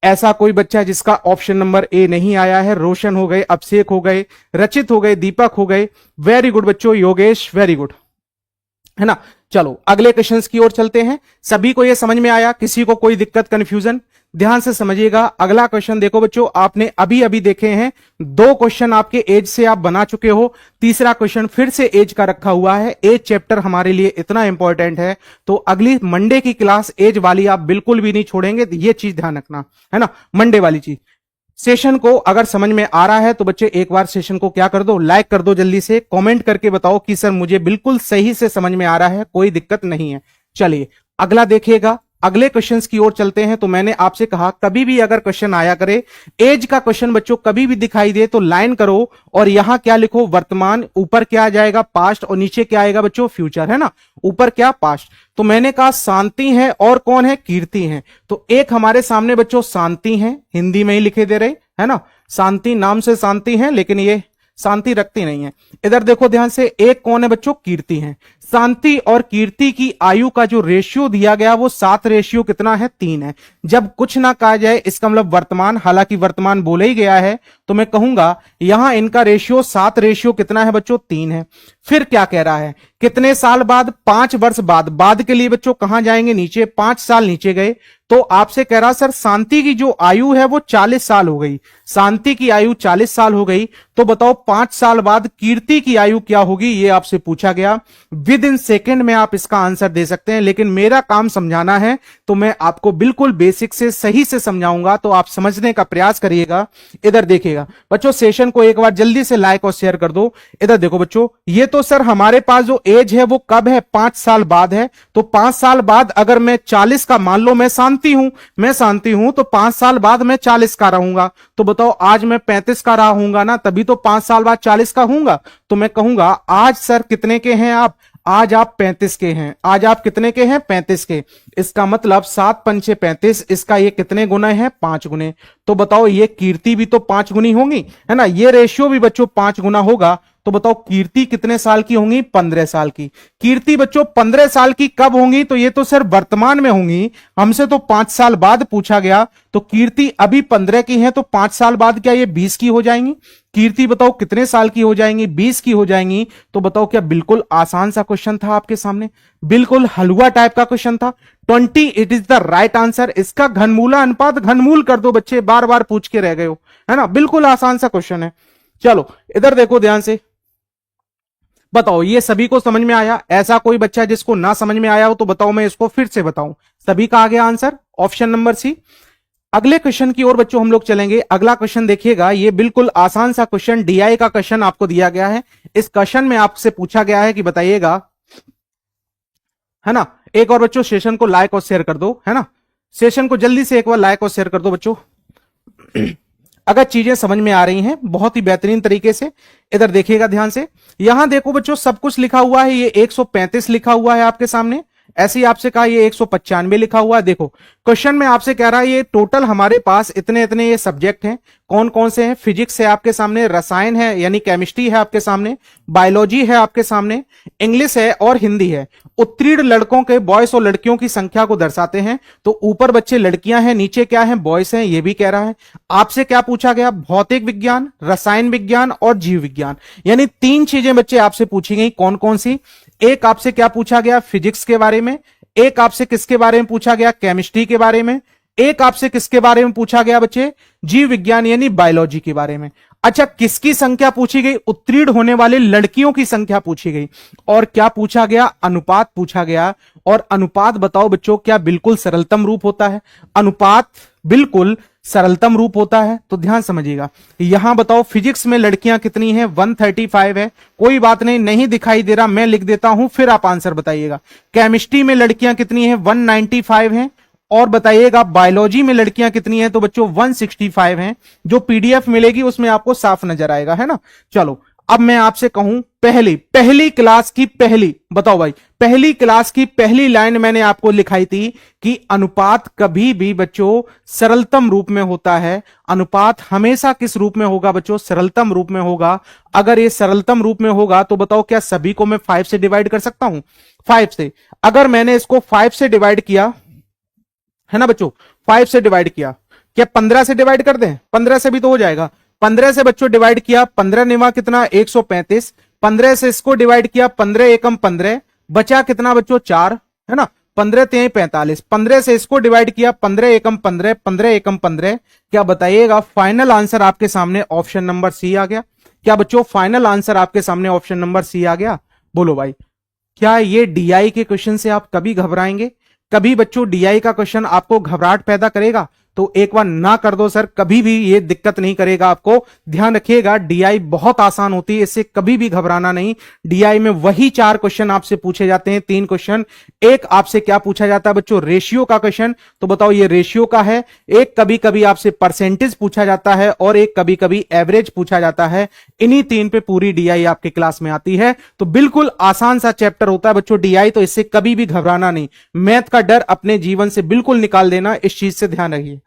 ऐसा कोई बच्चा जिसका ऑप्शन नंबर ए नहीं आया है? रोशन हो गए, अभिषेक हो गए, रचित हो गए, दीपक हो गए। वेरी गुड बच्चों, योगेश वेरी गुड, है ना? चलो अगले क्वेश्चंस की ओर चलते हैं। सभी को यह समझ में आया? किसी को कोई दिक्कत, कंफ्यूजन? ध्यान से समझिएगा। अगला क्वेश्चन देखो बच्चों, आपने अभी अभी देखे हैं 2 क्वेश्चन आपके एज से आप बना चुके हो, तीसरा क्वेश्चन फिर से एज का रखा हुआ है। एज चैप्टर हमारे लिए इतना इंपॉर्टेंट है, तो अगली मंडे की क्लास एज वाली आप बिल्कुल भी नहीं छोड़ेंगे, ये चीज ध्यान रखना, है ना? मंडे वाली चीज। सेशन को अगर समझ में आ रहा है तो बच्चे एक बार सेशन को क्या कर दो? लाइक कर दो, जल्दी से कमेंट करके बताओ कि सर मुझे बिल्कुल सही से समझ में आ रहा है, कोई दिक्कत नहीं है। चलिए अगला देखिएगा, अगले क्वेश्चंस की ओर चलते हैं। तो मैंने आपसे कहा कभी भी अगर क्वेश्चन आया करे, एज का क्वेश्चन बच्चों कभी भी दिखाई दे तो लाइन करो, और यहां क्या लिखो? वर्तमान। ऊपर क्या आ जाएगा? पास्ट। और नीचे क्या आएगा बच्चों? फ्यूचर, है ना? ऊपर क्या? पास्ट। तो मैंने कहा शांति है, और कौन है? कीर्ति है। तो एक हमारे सामने बच्चों शांति है, हिंदी में ही लिखे दे रहे, है ना? शांति, नाम से शांति है, लेकिन ये शांति रखती नहीं है। इधर देखो ध्यान से, एक कौन है बच्चों? कीर्ति है। शांति और कीर्ति की आयु का जो रेशियो दिया गया वो 7 रेशियो कितना है? 3 है। जब कुछ ना कहा जाए इसका मतलब वर्तमान, हालांकि वर्तमान बोले ही गया है, तो मैं कहूंगा यहां इनका रेशियो 7 रेशियो कितना है बच्चों? 3 है। फिर क्या कह रहा है? कितने साल बाद? 5 वर्ष बाद। बाद के लिए बच्चों कहां जाएंगे? नीचे, 5 साल नीचे गए। तो आपसे कह रहा सर शांति की जो आयु है वो 40 साल हो गई। शांति की आयु 40 साल हो गई, तो बताओ 5 साल बाद कीर्ति की आयु क्या होगी? ये आपसे पूछा गया। विद इन सेकेंड में आप इसका आंसर दे सकते हैं, लेकिन मेरा काम समझाना है तो मैं आपको बिल्कुल बेसिक से सही से समझाऊंगा, तो आप समझने का प्रयास करिएगा। इधर देखिएगा बच्चों, सेशन को एक बार जल्दी से लाइक और शेयर कर दो। इधर देखो बच्चों, ये तो सर हमारे पास जो एज है वो कब है, 5 साल बाद है। तो 5 साल बाद अगर मैं 40 का, मान लो मैं शांति हूं तो 5 साल बाद मैं 40 का रहूंगा। तो बताओ आज मैं 35 का रहा हूंगा ना, तभी तो 5 साल बाद 40 का हूंगा। तो मैं कहूंगा आज सर कितने के हैं आप, आज आप 35 के हैं। आज आप कितने के हैं, 35 के। इसका मतलब 7 पंचे 35, इसका ये कितने गुना है, 5 गुने। तो बताओ ये कीर्ति भी तो 5 गुनी होंगी, है ना, ये रेशियो भी बच्चों 5 गुना होगा। तो बताओ कीर्ति कितने साल की होंगी, 15 साल की। कीर्ति बच्चों 15 साल की कब होंगी, तो ये तो सर वर्तमान में होंगी, हमसे तो 5 साल बाद पूछा गया। तो कीर्ति अभी 15 की है, तो 5 साल बाद क्या ये 20 की हो जाएंगी। कीर्ति बताओ कितने साल की हो जाएंगी, 20 की हो जाएंगी। तो बताओ क्या बिल्कुल आसान सा क्वेश्चन था आपके सामने, बिल्कुल हलवा टाइप का क्वेश्चन था। 20 it is the right answer. इसका घनमूला अनुपात घनमूल कर दो बच्चे, बार बार पूछ के रह गए हो, है ना, बिल्कुल आसान सा क्वेश्चन है। चलो इधर देखो ध्यान से, बताओ ये सभी को समझ में आया? ऐसा कोई बच्चा जिसको ना समझ में आया हो तो बताओ, मैं इसको फिर से बताऊं। सभी का आ गया आंसर, ऑप्शन नंबर सी। अगले क्वेश्चन की ओर बच्चों हम लोग चलेंगे। अगला क्वेश्चन देखिएगा, ये बिल्कुल आसान सा क्वेश्चन, डीआई का क्वेश्चन आपको दिया गया है। इस क्वेश्चन में आपसे पूछा गया है कि बताइएगा, है ना, एक और बच्चों सेशन को लाइक और शेयर कर दो, है ना, सेशन को जल्दी से एक बार लाइक और शेयर कर दो बच्चों। अगर चीजें समझ में आ रही हैं बहुत ही बेहतरीन तरीके से। इधर देखिएगा ध्यान से, यहां देखो बच्चों सब कुछ लिखा हुआ है, ये 135 लिखा हुआ है आपके सामने, ऐसे ही आपसे कहा ये 195 लिखा हुआ है। देखो क्वेश्चन में आपसे कह रहा है ये टोटल हमारे पास इतने इतने ये सब्जेक्ट हैं, कौन कौन से हैं, फिजिक्स है आपके सामने, रसायन है यानी केमिस्ट्री है आपके सामने, बायोलॉजी है आपके सामने, इंग्लिश है और हिंदी है। उत्तीर्ण लड़कों के, बॉयज और लड़कियों की संख्या को दर्शाते हैं। तो ऊपर बच्चे लड़कियां हैं, नीचे क्या है, बॉयज हैं, ये भी कह रहा है। आपसे क्या पूछा गया, भौतिक विज्ञान, रसायन विज्ञान और जीव विज्ञान, यानी 3 चीजें बच्चे आपसे पूछी गई। कौन कौन सी? एक आपसे क्या पूछा गया, फिजिक्स के बारे में, एक आपसे किसके बारे में पूछा गया, केमिस्ट्री के बारे में, एक आपसे किसके बारे में पूछा गया बच्चे, जीव विज्ञान यानी बायोलॉजी के बारे में। अच्छा किसकी संख्या पूछी गई, उत्तीर्ण होने वाले लड़कियों की संख्या पूछी गई। और क्या पूछा गया, अनुपात पूछा गया। और अनुपात बताओ बच्चों क्या बिल्कुल सरलतम रूप होता है, अनुपात बिल्कुल सरलतम रूप होता है। तो ध्यान समझिएगा, यहां बताओ फिजिक्स में लड़कियां कितनी हैं, 135 है, कोई बात नहीं, नहीं दिखाई दे रहा मैं लिख देता हूं, फिर आप आंसर बताइएगा। केमिस्ट्री में लड़कियां कितनी हैं, 195 हैं। और बताइएगा बायोलॉजी में लड़कियां कितनी हैं, तो बच्चों 165 हैं। जो पीडीएफ मिलेगी उसमें आपको साफ नजर आएगा, है ना। चलो अब मैं आपसे कहूं, पहली क्लास की पहली, बताओ भाई, पहली क्लास की पहली लाइन मैंने आपको लिखाई थी कि अनुपात कभी भी बच्चों सरलतम रूप में होता है। अनुपात हमेशा किस रूप में होगा बच्चों, सरलतम रूप में होगा। अगर ये सरलतम रूप में होगा तो बताओ क्या सभी को मैं 5 से डिवाइड कर सकता हूं, 5 से। अगर मैंने इसको 5 से डिवाइड किया, है ना बच्चों, 5 से डिवाइड किया, क्या 15 से डिवाइड कर दें, 15 से भी तो हो जाएगा। 15 से बच्चों डिवाइड किया, 15 निवा कितना 135, 15 से इसको डिवाइड किया, 15 एकम 15, बचा कितना बच्चों 4, है ना, 15 3 45, 15 से इसको डिवाइड किया, 15 एकम 15, 15 एकम 15। क्या बताइएगा फाइनल आंसर आपके सामने ऑप्शन नंबर सी आ गया। क्या बच्चों फाइनल आंसर आपके सामने ऑप्शन नंबर सी आ गया? बोलो भाई, क्या ये डीआई के क्वेश्चन से आप कभी घबराएंगे? कभी बच्चों डीआई का क्वेश्चन आपको घबराहट पैदा करेगा? तो एक बार ना कर दो सर, कभी भी ये दिक्कत नहीं करेगा आपको। ध्यान रखिएगा डीआई बहुत आसान होती है, इससे कभी भी घबराना नहीं। डीआई में वही 4 क्वेश्चन आपसे पूछे जाते हैं, 3 क्वेश्चन। एक आपसे क्या पूछा जाता है बच्चों, रेशियो का क्वेश्चन, तो बताओ ये रेशियो का है। एक कभी कभी आपसे परसेंटेज पूछा जाता है और एक कभी कभी एवरेज पूछा जाता है। इन्हीं 3 पे पूरी डीआई आपके क्लास में आती है। तो बिल्कुल आसान सा चैप्टर होता है बच्चों डीआई, तो इससे कभी भी घबराना नहीं। मैथ का डर अपने जीवन से बिल्कुल निकाल देना, इस चीज से ध्यान रखिए।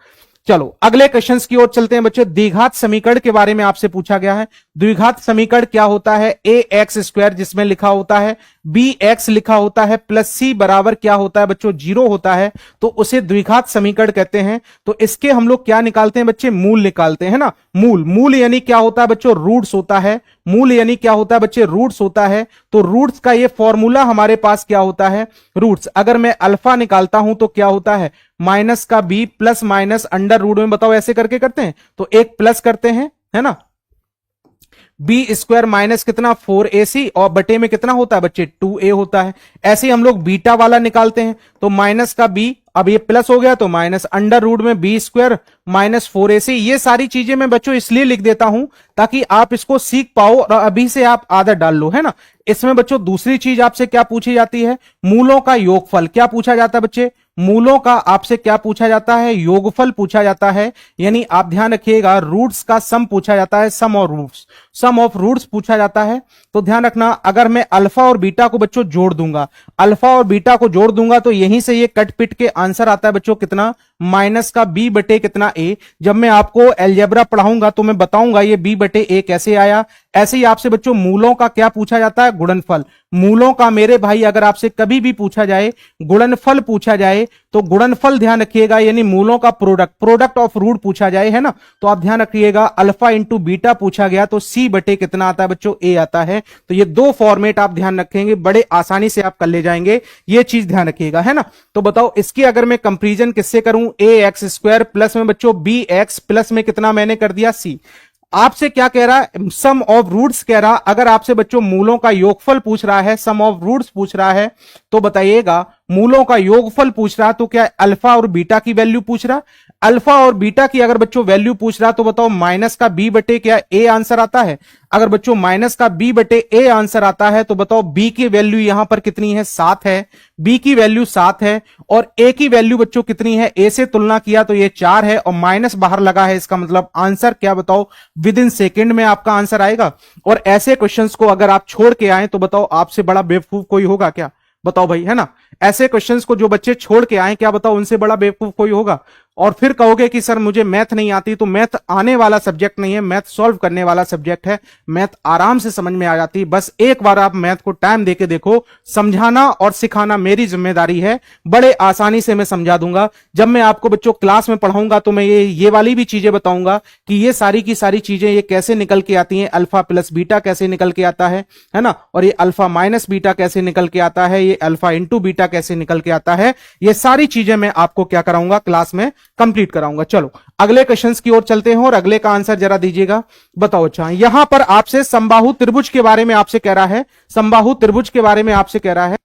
चलो अगले क्वेश्चंस की ओर चलते हैं बच्चों। द्विघात समीकरण के बारे में आपसे पूछा गया है। द्विघात समीकरण क्या होता है, ए एक्स स्क्वायर जिसमें लिखा होता है बी एक्स लिखा होता है प्लस सी बराबर क्या होता है बच्चों 0 होता है, तो उसे द्विघात समीकरण कहते हैं। तो इसके हम लोग क्या निकालते हैं बच्चे, मूल निकालते हैं ना। मूल यानी क्या होता है बच्चों, रूट्स होता है। मूल यानी क्या होता है बच्चे, रूट्स होता है। तो रूट्स का ये फॉर्मूला हमारे पास क्या होता है, रूट्स। अगर मैं अल्फा निकालता हूं तो क्या होता है, माइनस का B plus minus under root में, बताओ ऐसे करके करते हैं तो एक प्लस करते हैं, है ना, बी स्क्वायर माइनस कितना 4ac और बटे में कितना होता है बच्चे 2a होता है। ऐसे ही हम लोग बीटा वाला निकालते हैं तो माइनस का b, अब ये प्लस हो गया तो माइनस अंडर रूट में बी स्क्वायर माइनस 4ac। ये सारी चीजें मैं बच्चों इसलिए लिख देता हूं ताकि आप इसको सीख पाओ और अभी से आप आदत डाल लो, है ना। इसमें बच्चों दूसरी चीज आपसे क्या पूछी जाती है, मूलों का योगफल। क्या पूछा जाता है बच्चे, मूलों का आपसे क्या पूछा जाता है, योगफल पूछा जाता है। यानी आप ध्यान रखिएगा रूट्स का सम पूछा जाता है, सम और रूट्स, सम ऑफ रूट्स पूछा जाता है। तो ध्यान रखना, अगर मैं अल्फा और बीटा को बच्चों जोड़ दूंगा, अल्फा और बीटा को जोड़ दूंगा तो यहीं से ये कट पिट के आंसर आता है बच्चों कितना, माइनस का b बटे कितना a। जब मैं आपको एलजेब्रा पढ़ाऊंगा तो मैं बताऊंगा ये b बटे a कैसे आया। ऐसे ही आपसे बच्चों मूलों का क्या पूछा जाता है, गुणनफल। मूलों का मेरे भाई अगर आपसे कभी भी पूछा जाए, गुणनफल पूछा जाए तो गुणनफल ध्यान रखिएगा, यानी मूलों का प्रोडक्ट, प्रोडक्ट ऑफ रूट पूछा जाए, है ना, तो आप ध्यान रखिएगा अल्फा इंटू बीटा पूछा गया तो c बटे कितना आता है बच्चों, a आता है। तो ये दो फॉर्मेट आप ध्यान रखेंगे, बड़े आसानी से आप कर ले जाएंगे, ये चीज ध्यान रखिएगा, है ना। तो बताओ इसकी अगर मैं कंपेरिजन किससे करूं, ए एक्स स्क्वायर प्लस में बच्चों बी एक्स प्लस में कितना मैंने कर दिया c। आपसे क्या कह रहा है, सम ऑफ रूट्स कह रहा। अगर आपसे बच्चों मूलों का योगफल पूछ रहा है, सम ऑफ रूट्स पूछ रहा है, तो बताइएगा मूलों का योगफल पूछ रहा तो क्या अल्फा और बीटा की वैल्यू पूछ रहा। अल्फा और बीटा की अगर बच्चों वैल्यू पूछ रहा तो बताओ माइनस का b बटे क्या a आंसर आता है। अगर बच्चों माइनस का b बटे a आंसर आता है तो बताओ b की वैल्यू यहां पर कितनी है, 7 है। b की वैल्यू 7 है और a की वैल्यू बच्चों कितनी है, a से तुलना किया तो ये 4 है और माइनस बाहर लगा है, इसका मतलब आंसर क्या बताओ, विद इन सेकेंड में आपका आंसर आएगा। और ऐसे क्वेश्चंस को अगर आप छोड़ के आए तो बताओ आपसे बड़ा बेवकूफ कोई होगा क्या, बताओ भाई, है ना। ऐसे क्वेश्चंस को जो बच्चे छोड़ के आए, क्या बताओ उनसे बड़ा बेवकूफ कोई होगा। और फिर कहोगे कि सर मुझे मैथ नहीं आती, तो मैथ आने वाला सब्जेक्ट नहीं है, मैथ सॉल्व करने वाला सब्जेक्ट है। मैथ आराम से समझ में आ जाती है, बस एक बार आप मैथ को टाइम देके देखो। समझाना और सिखाना मेरी जिम्मेदारी है, बड़े आसानी से मैं समझा दूंगा। जब मैं आपको बच्चों क्लास में पढ़ाऊंगा तो मैं ये वाली भी चीजें बताऊंगा कि ये सारी की सारी चीजें ये कैसे निकल के आती हैं, अल्फा प्लस बीटा कैसे निकल के आता है ना, और ये अल्फा माइनस बीटा कैसे निकल के आता है, ये अल्फा इंटू बीटा कैसे निकल के आता है। ये सारी चीजें मैं आपको क्या कराऊंगा, क्लास में कंप्लीट कराऊंगा। चलो अगले क्वेश्चंस की ओर चलते हैं और अगले का आंसर जरा दीजिएगा। बताओ, अच्छा यहां पर आपसे समबाहु त्रिभुज के बारे में आपसे कह रहा है, समबाहु त्रिभुज के बारे में आपसे कह रहा है।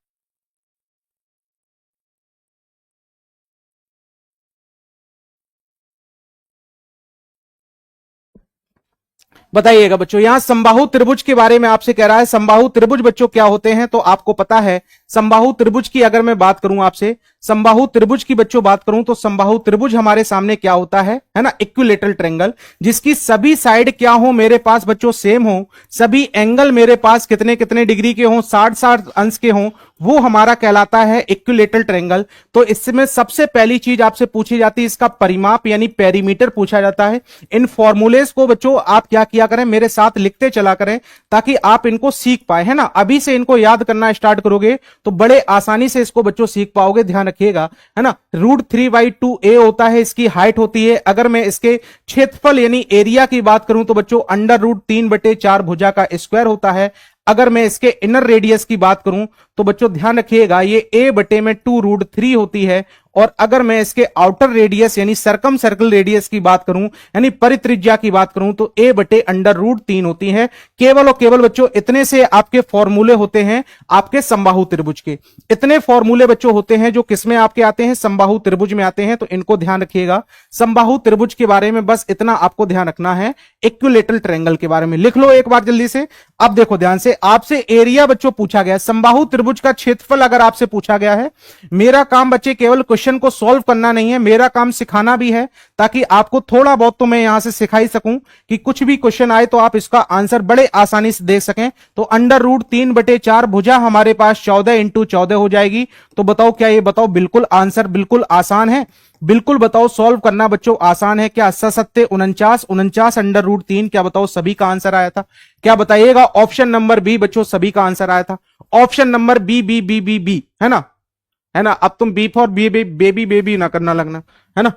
बताइएगा बच्चों, यहां समबाहु त्रिभुज के बारे में आपसे कह रहा है। समबाहु त्रिभुज बच्चों क्या होते हैं, तो आपको पता है समबाहु त्रिभुज की अगर मैं बात करूं आपसे, समबाहु त्रिभुज की बच्चों बात करूं तो समबाहु त्रिभुज हमारे सामने क्या होता है ना, इक्विलेटरल ट्रायंगल, जिसकी सभी साइड क्या हो मेरे पास बच्चों, सेम हो, सभी एंगल मेरे पास कितने कितने डिग्री के हो, 60-60 अंश के हो, वो हमारा कहलाता है इक्विलेटरल ट्रायंगल। तो इसमें सबसे पहली चीज आपसे पूछी जाती है इसका परिमाप यानी पेरीमीटर पूछा जाता है। इन फॉर्मूलेस को बच्चों आप क्या किया करें, मेरे साथ लिखते चला करें ताकि आप इनको सीख पाए, है ना। अभी से इनको याद करना स्टार्ट करोगे तो बड़े आसानी से इसको बच्चों सीख पाओगे, ध्यान रखिएगा, है ना। √3/2a होता है इसकी हाइट होती है। अगर मैं इसके क्षेत्रफल यानी एरिया की बात करूं तो बच्चों √3/4 भुजा का स्क्वायर होता है। अगर मैं इसके इनर रेडियस की बात करूं तो बच्चों ध्यान रखिएगा ये a बटे में 2√3 होती है। और अगर मैं इसके आउटर रेडियस यानी सरकम सर्कल रेडियस की बात करूं यानी परित्रिज्या की बात करूं तो a बटे √3 होती है। केवल और केवल बच्चों इतने से आपके फॉर्मूले होते हैं आपके समबाहु त्रिभुज के। इतने फॉर्मूले बच्चों होते हैं जो किसमें आपके आते हैं, समबाहु त्रिभुज में आते हैं। तो इनको ध्यान रखिएगा, समबाहु त्रिभुज के बारे में बस इतना आपको ध्यान रखना है। इक्विलेटरल ट्रायंगल के बारे में लिख लो एक बार जल्दी से। अब देखो ध्यान से, आपसे एरिया बच्चों पूछा गया, समबाहु त्रिभुज का क्षेत्रफल अगर आपसे पूछा गया है। मेरा काम बच्चे केवल क्वेश्चन को सॉल्व करना नहीं है, मेरा काम सिखाना भी है, ताकि आपको थोड़ा बहुत तो मैं यहां से सिखा ही सकूं कि कुछ भी क्वेश्चन आए तो आप इसका आंसर बड़े आसानी से दे सकें। तो √3/4 भुजा हमारे पास 14 × 14 हो जाएगी। तो बताओ क्या ये बताओ बिल्कुल आंसर बिल्कुल आसान है, बिल्कुल बताओ सॉल्व करना बच्चों आसान है क्या। 7×7 49 √3 क्या बताओ सभी का आंसर आया था, क्या बताइएगा। ऑप्शन नंबर बी बच्चों सभी का आंसर आया था, option number B B B B B, है ना, है ना। अब तुम बी फॉर बेबी बेबी ना करना लगना, है ना।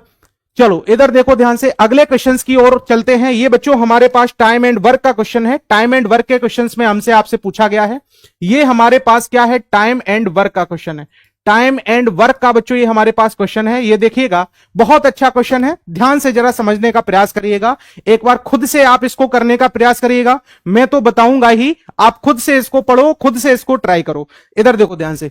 चलो इधर देखो ध्यान से, अगले क्वेश्चंस की ओर चलते हैं। ये बच्चों हमारे पास टाइम एंड वर्क का क्वेश्चन है। टाइम एंड वर्क के क्वेश्चंस में हमसे आपसे पूछा गया है, ये हमारे पास क्या है, टाइम एंड वर्क का क्वेश्चन है। टाइम एंड वर्क का बच्चों ये हमारे पास क्वेश्चन है। ये देखिएगा, बहुत अच्छा क्वेश्चन है, ध्यान से जरा समझने का प्रयास करिएगा। एक बार खुद से आप इसको करने का प्रयास करिएगा, मैं तो बताऊंगा ही, आप खुद से इसको पढ़ो, खुद से इसको ट्राई करो। इधर देखो ध्यान से,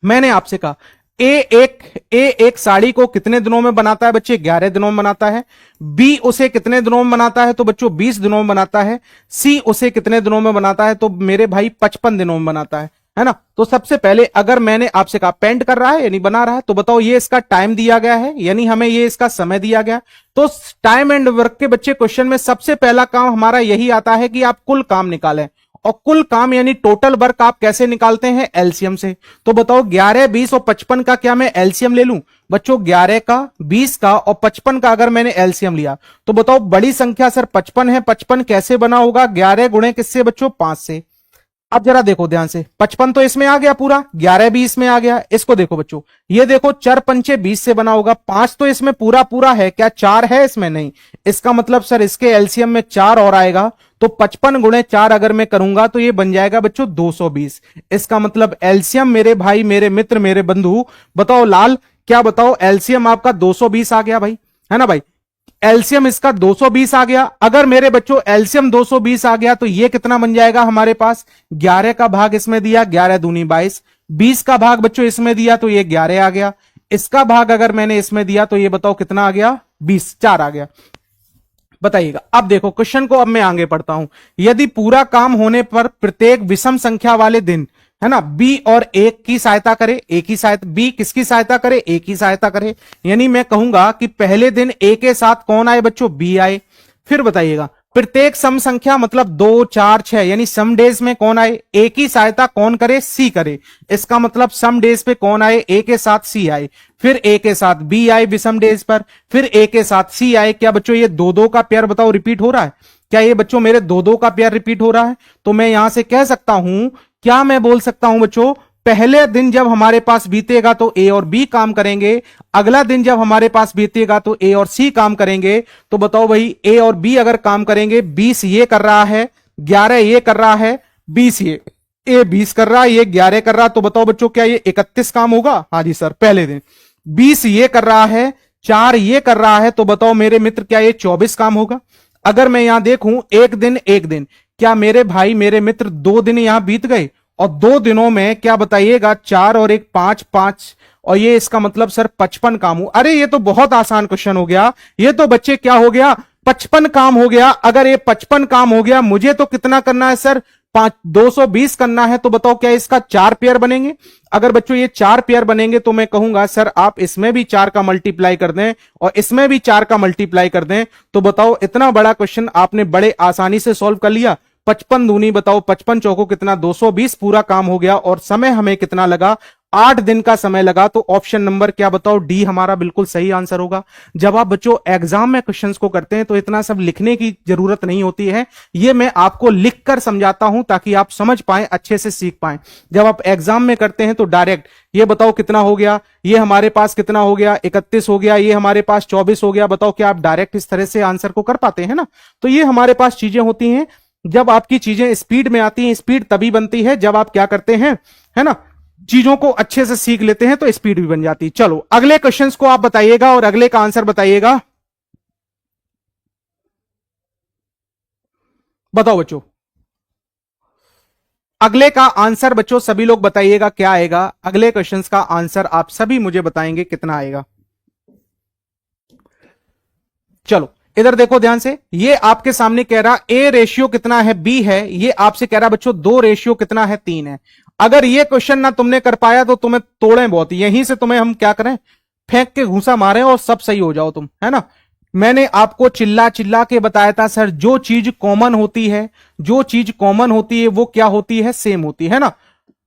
मैंने आपसे कहा ए एक साड़ी को कितने दिनों में बनाता है बच्चे? 11 दिनों में बनाता है। बी उसे कितने दिनों में बनाता है? तो बच्चों 20 दिनों में बनाता है। सी उसे कितने दिनों में बनाता है? तो मेरे भाई 55 दिनों में बनाता है ना। तो सबसे पहले अगर मैंने आपसे कहा पेंट कर रहा है यानी बना रहा है, तो बताओ ये इसका टाइम दिया गया है, यानी हमें ये इसका समय दिया गया। तो टाइम एंड वर्क के बच्चे क्वेश्चन में सबसे पहला काम हमारा यही आता है कि आप कुल काम निकालें। और कुल काम यानी टोटल वर्क आप कैसे निकालते हैं? एलसीएम से। तो बताओ 11, 20 और 55 का क्या मैं एलसीएम ले लूं? बच्चों 11 का, 20 का और 55 का अगर मैंने एलसीएम लिया तो बताओ बड़ी संख्या सर 55 है, 55 कैसे बना होगा? 11 गुणे किससे बच्चों? 5 से। अब जरा देखो ध्यान से, 55 तो इसमें आ गया पूरा, 11 भी इसमें आ गया। इसको देखो बच्चों, ये देखो 4 पंचे 20 से बना होगा, 5 तो इसमें पूरा पूरा है, क्या 4 है इसमें? नहीं। इसका मतलब सर इसके एलसीएम में 4 और आएगा, तो 55 गुणे 4 अगर मैं करूंगा तो ये बन जाएगा बच्चों 220। इसका मतलब एलसीएम मेरे भाई, मेरे मित्र, मेरे बंधु, बताओ लाल, क्या बताओ एलसीएम आपका 220 आ गया भाई, है ना भाई। एलसीएम इसका 220 आ गया। अगर मेरे बच्चों एलसीएम 220 आ गया तो ये कितना बन जाएगा हमारे पास? 11 का भाग इसमें दिया, 11 दूनी 22, 20 का भाग बच्चों इसमें दिया तो ये 11 आ गया। इसका भाग अगर मैंने इसमें दिया तो ये बताओ कितना आ गया? 20, 4 आ गया। बताइएगा। अब देखो क्वेश्चन को, अब मैं आगे पढ़ता हूं। यदि पूरा काम होने पर प्रत्येक विषम संख्या वाले दिन, है ना, बी और एक की सहायता करे, एक ही सहायता, बी किसकी सहायता करे? एक ही सहायता करे। यानी मैं कहूंगा कि पहले दिन ए के साथ कौन आए बच्चों? बी आए। फिर बताइएगा प्रत्येक सम संख्या मतलब 2, 4, 6 यानी सम डेज में कौन आए? ए की सहायता कौन करे? सी करे। इसका मतलब सम डेज पे कौन आए? ए के साथ सी आए। फिर ए के साथ बी आए विषम डेज पर, फिर ए के साथ सी आए। क्या बच्चों ये 2-2 का पेयर बताओ रिपीट हो रहा है? क्या ये बच्चों मेरे 2-2 का पेयर रिपीट हो रहा है? तो मैं यहां से कह सकता हूं, क्या मैं बोल सकता हूं बच्चों, पहले दिन जब हमारे पास बीतेगा तो ए और बी काम करेंगे, अगला दिन जब हमारे पास बीतेगा तो ए और सी काम करेंगे। तो बताओ भाई ए और बी अगर काम करेंगे, 20 ये कर रहा है, 11 ये कर रहा है, 20 ये, ए 20 कर रहा है, ये 11 कर रहा है, तो बताओ बच्चों क्या ये 31 काम होगा? हाँ जी सर, पहले दिन। 20 ये कर रहा है, 4 ये कर रहा है, तो बताओ मेरे मित्र क्या ये 24 काम होगा? अगर मैं यहां देखूं एक दिन एक दिन, क्या मेरे भाई मेरे मित्र 2 दिन यहां बीत गए, और 2 दिनों में क्या बताइएगा 4 और 1 5 5, और ये इसका मतलब सर 55 काम हो। अरे ये तो बहुत आसान क्वेश्चन हो गया, ये तो बच्चे क्या हो गया? 55 काम हो गया। अगर ये 55 काम हो गया, मुझे तो कितना करना है सर? 220 करना है। तो बताओ क्या इसका 4 पेयर बनेंगे? अगर बच्चों ये 4 पेयर बनेंगे तो मैं कहूंगा सर आप इसमें भी 4 का मल्टीप्लाई कर दें और इसमें भी 4 का मल्टीप्लाई कर दें, तो बताओ इतना बड़ा क्वेश्चन आपने बड़े आसानी से सॉल्व कर लिया। 55 दूनी बताओ 55 चौको कितना? 220 पूरा काम हो गया। और समय हमें कितना लगा? 8 दिन का समय लगा। तो ऑप्शन नंबर क्या बताओ? डी हमारा बिल्कुल सही आंसर होगा। जब आप बच्चों एग्जाम में क्वेश्चंस को करते हैं तो इतना सब लिखने की जरूरत नहीं होती है, ये मैं आपको लिखकर समझाता हूं ताकि आप समझ पाएं, अच्छे से सीख पाएं। जब आप एग्जाम में करते हैं तो डायरेक्ट ये बताओ कितना हो गया, ये हमारे पास कितना हो गया? 31 हो गया, ये हमारे पास 24 हो गया। बताओ क्या आप डायरेक्ट इस तरह से आंसर को कर पाते हैं ना? तो ये हमारे पास चीजें होती हैं। जब आपकी चीजें स्पीड में आती हैं, स्पीड तभी बनती है जब आप क्या करते हैं, है ना, चीजों को अच्छे से सीख लेते हैं, तो स्पीड भी बन जाती है। चलो अगले क्वेश्चंस को आप बताइएगा और अगले का आंसर बताइएगा। बताओ बच्चों, अगले का आंसर बच्चों सभी लोग बताइएगा क्या आएगा? अगले क्वेश्चंस का आंसर आप सभी मुझे बताएंगे कितना आएगा। चलो इधर देखो ध्यान से, ये आपके सामने कह रहा ए रेशियो कितना है? बी है। ये आपसे कह रहा बच्चों 2 रेशियो कितना है? 3 है। अगर ये क्वेश्चन ना तुमने कर पाया तो तुम्हें तोड़े बहुत, यहीं से तुम्हें हम क्या करें, फेंक के घूसा मारे और सब सही हो जाओ तुम, है ना। मैंने आपको चिल्ला चिल्ला के बताया था सर, जो चीज कॉमन होती है, जो चीज कॉमन होती है वो क्या होती है? सेम होती है ना।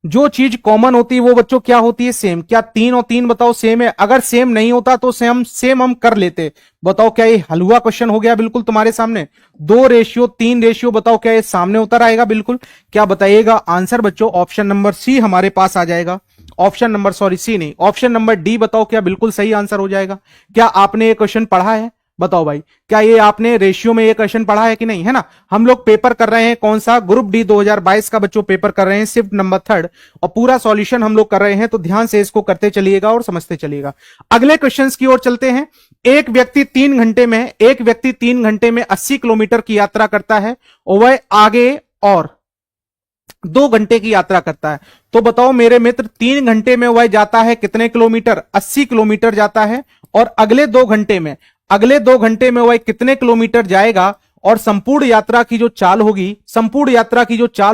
जो चीज कॉमन होती है वो बच्चों क्या होती है? सेम। क्या 3 और 3 बताओ सेम है? अगर सेम नहीं होता तो सेम हम कर लेते। बताओ क्या ये हलवा क्वेश्चन हो गया बिल्कुल तुम्हारे सामने? 2 रेशियो 3 रेशियो, बताओ क्या ये सामने उतर आएगा? बिल्कुल। क्या बताइएगा आंसर बच्चों? ऑप्शन नंबर सी हमारे पास आ जाएगा। ऑप्शन नंबर, सॉरी सी नहीं, ऑप्शन नंबर डी बताओ क्या बिल्कुल सही आंसर हो जाएगा? क्या आपने ये क्वेश्चन पढ़ा है? बताओ भाई, क्या ये आपने रेशियो में ये क्वेश्चन पढ़ा है कि नहीं, है ना। हम लोग पेपर कर रहे हैं कौन सा, ग्रुप डी 2022 का बच्चों पेपर कर रहे हैं, शिफ्ट नंबर 3 और पूरा सॉल्यूशन हम लोग कर रहे हैं, तो ध्यान से इसको करते चलिएगा और समझते चलिएगा। अगले क्वेश्चंस की ओर चलते हैं। एक व्यक्ति 3 घंटे में 80 किलोमीटर की यात्रा करता है और वह आगे और 2 घंटे की यात्रा करता है। तो बताओ मेरे मित्र, 3 घंटे में वह जाता है कितने किलोमीटर, 80 किलोमीटर जाता है, और अगले 2 घंटे में वह कितने किलोमीटर जाएगा, और संपूर्ण यात्रा की जो चाल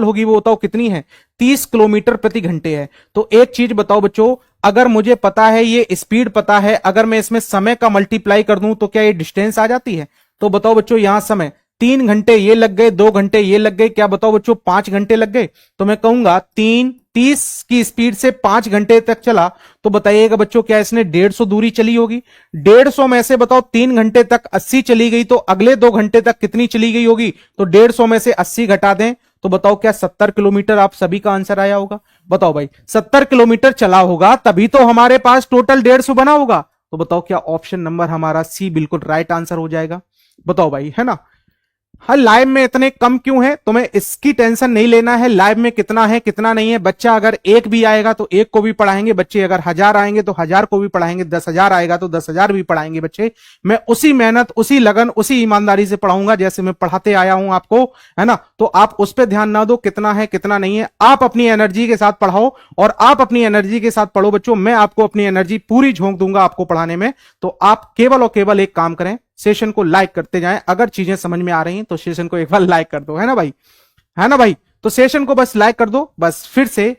होगी वो बताओ कितनी है, 30 किलोमीटर प्रति घंटे है। तो एक चीज बताओ बच्चों, अगर मुझे पता है ये स्पीड पता है, अगर मैं इसमें समय का मल्टीप्लाई कर दूं तो क्या ये डिस्टेंस आ जाती है। तो बताओ बच्चों, यहां समय 3 घंटे ये लग गए, 2 घंटे ये लग गए, क्या बताओ बच्चों 5 घंटे लग गए। तो मैं कहूंगा 30 की स्पीड से 5 घंटे तक चला, तो बताइएगा बच्चों क्या इसने 150 दूरी चली होगी। 150 में से बताओ 3 घंटे तक 80 चली गई, तो अगले 2 घंटे तक कितनी चली गई होगी। तो 150 में से 80 घटा दें तो बताओ क्या 70 किलोमीटर आप सभी का आंसर आया होगा। बताओ भाई, 70 किलोमीटर चला होगा तभी तो हमारे पास टोटल 150 बना होगा। तो बताओ क्या ऑप्शन नंबर हमारा सी बिल्कुल राइट आंसर हो जाएगा। बताओ भाई, है ना। हाँ, लाइव में इतने कम क्यों है, तुम्हें इसकी टेंशन नहीं लेना है लाइव में कितना है कितना नहीं है। बच्चा अगर 1 भी आएगा तो 1 को भी पढ़ाएंगे, बच्चे अगर 1000 आएंगे तो 1000 को भी पढ़ाएंगे, 10,000 आएगा तो 10,000 भी पढ़ाएंगे बच्चे। मैं उसी मेहनत, उसी लगन, उसी ईमानदारी से पढ़ाऊंगा जैसे मैं पढ़ाते आया हूं आपको, है ना। तो आप उस पर ध्यान ना दो कितना है कितना नहीं है, आप अपनी एनर्जी के साथ पढ़ाओ और आप अपनी एनर्जी के साथ पढ़ो बच्चों। मैं आपको अपनी एनर्जी पूरी झोंक दूंगा आपको पढ़ाने में। तो आप केवल और केवल एक काम करें, सेशन को लाइक करते जाएं। अगर चीजें समझ में आ रही हैं तो सेशन को एक बार लाइक कर दो, है ना भाई, है ना भाई। तो सेशन को बस लाइक कर दो, बस फिर से।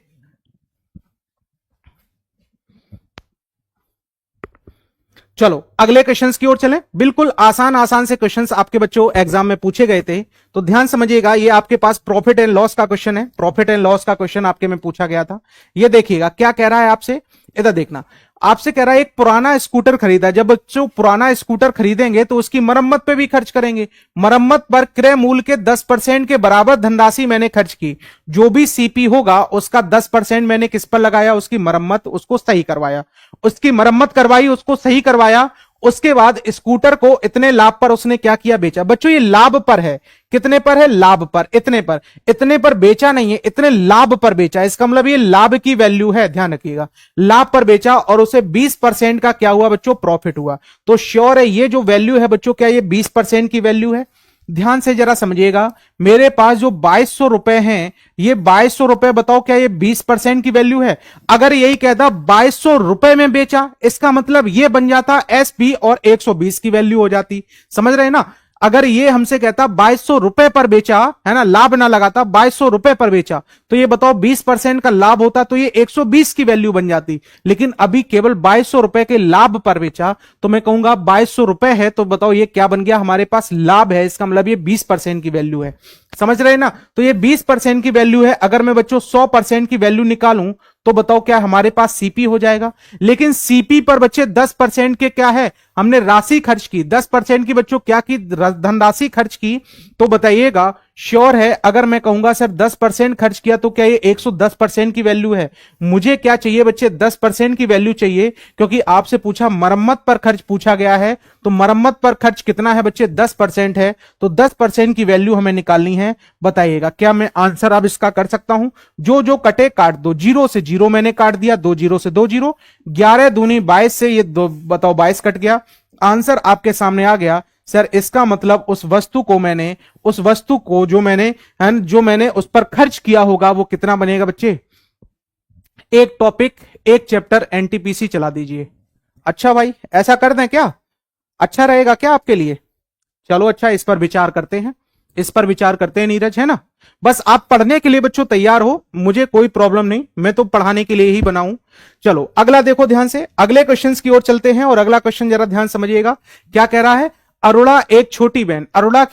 चलो अगले क्वेश्चंस की ओर चलें। बिल्कुल आसान से क्वेश्चंस आपके बच्चों एग्जाम में पूछे गए थे, तो ध्यान समझिएगा। ये आपके पास प्रॉफिट एंड लॉस का क्वेश्चन है, प्रॉफिट एंड लॉस का क्वेश्चन आपके में पूछा गया था। ये देखिएगा क्या कह रहा है आपसे, इधर देखना। आपसे कह रहा है एक पुराना स्कूटर खरीदा, जब बच्चों पुराना स्कूटर खरीदेंगे तो उसकी मरम्मत पे भी खर्च करेंगे। मरम्मत पर क्रय मूल्य के 10% के बराबर धनराशि मैंने खर्च की, जो भी सीपी होगा उसका 10% मैंने किस पर लगाया, उसकी मरम्मत, उसको सही करवाया, उसकी मरम्मत करवाई, उसको सही करवाया। उसके बाद स्कूटर को इतने लाभ पर उसने क्या किया, बेचा। बच्चों ये लाभ पर है, कितने पर है, लाभ पर, इतने पर बेचा नहीं है, इतने लाभ पर बेचा। इसका मतलब ये लाभ की वैल्यू है, ध्यान रखिएगा, लाभ पर बेचा और उसे 20% का क्या हुआ बच्चों, प्रॉफिट हुआ। तो श्योर है ये जो वैल्यू है बच्चों, क्या ये 20% की वैल्यू है। ध्यान से जरा समझिएगा, मेरे पास जो 2200 रुपए हैं, ये 2200 रुपए बताओ क्या ये 20% की वैल्यू है। अगर यही कहता 2200 रुपए में बेचा, इसका मतलब ये बन जाता एसपी और 120 की वैल्यू हो जाती। समझ रहे हैं ना। अगर ये हमसे कहता 2200 रुपए पर बेचा, है ना, लाभ ना लगाता, 2200 रुपए पर बेचा, तो ये बताओ 20% का लाभ होता तो ये 120 की वैल्यू बन जाती। लेकिन अभी केवल 2200 रुपए के लाभ पर बेचा, तो मैं कहूंगा 2200 रुपए है, तो बताओ ये क्या बन गया, हमारे पास लाभ है। इसका मतलब ये 20% की वैल्यू है। समझ रहे हैं ना। तो ये 20% की वैल्यू है। अगर मैं बच्चों 100% की वैल्यू निकालूं तो बताओ क्या हमारे पास सीपी हो जाएगा। लेकिन सीपी पर बच्चे 10% के क्या है, हमने राशि खर्च की, 10% की बच्चों क्या की, धनराशि खर्च की। तो बताइएगा श्योर है, अगर मैं कहूंगा सर 10% खर्च किया तो क्या ये 110% की वैल्यू है। मुझे क्या चाहिए बच्चे, 10% की वैल्यू चाहिए, क्योंकि आपसे पूछा मरम्मत पर खर्च पूछा गया है। तो मरम्मत पर खर्च कितना है बच्चे, 10% है। तो 10% की वैल्यू हमें निकालनी है। बताइएगा क्या मैं आंसर अब इसका कर सकता हूं। जो जो कटे काट दो, 0 से 0 मैंने काट दिया, 2 0 से 2 0, 11 दूनी 22 से ये बताओ 22 कट गया, आंसर आपके सामने आ गया। सर इसका मतलब उस वस्तु को जो मैंने उस पर खर्च किया होगा वो कितना बनेगा बच्चे। एक टॉपिक, एक चैप्टर एनटीपीसी चला दीजिए। अच्छा भाई ऐसा कर दें क्या, अच्छा रहेगा क्या आपके लिए। चलो अच्छा, इस पर विचार करते हैं नीरज, है ना। बस आप पढ़ने के लिए बच्चों तैयार हो, मुझे कोई प्रॉब्लम नहीं, मैं तो पढ़ाने के लिए ही बनाऊं। चलो अगला देखो ध्यान से, अगले क्वेश्चंस की ओर चलते हैं। और अगला क्वेश्चन जरा ध्यान समझिएगा, क्या कह रहा है। अरोड़ा की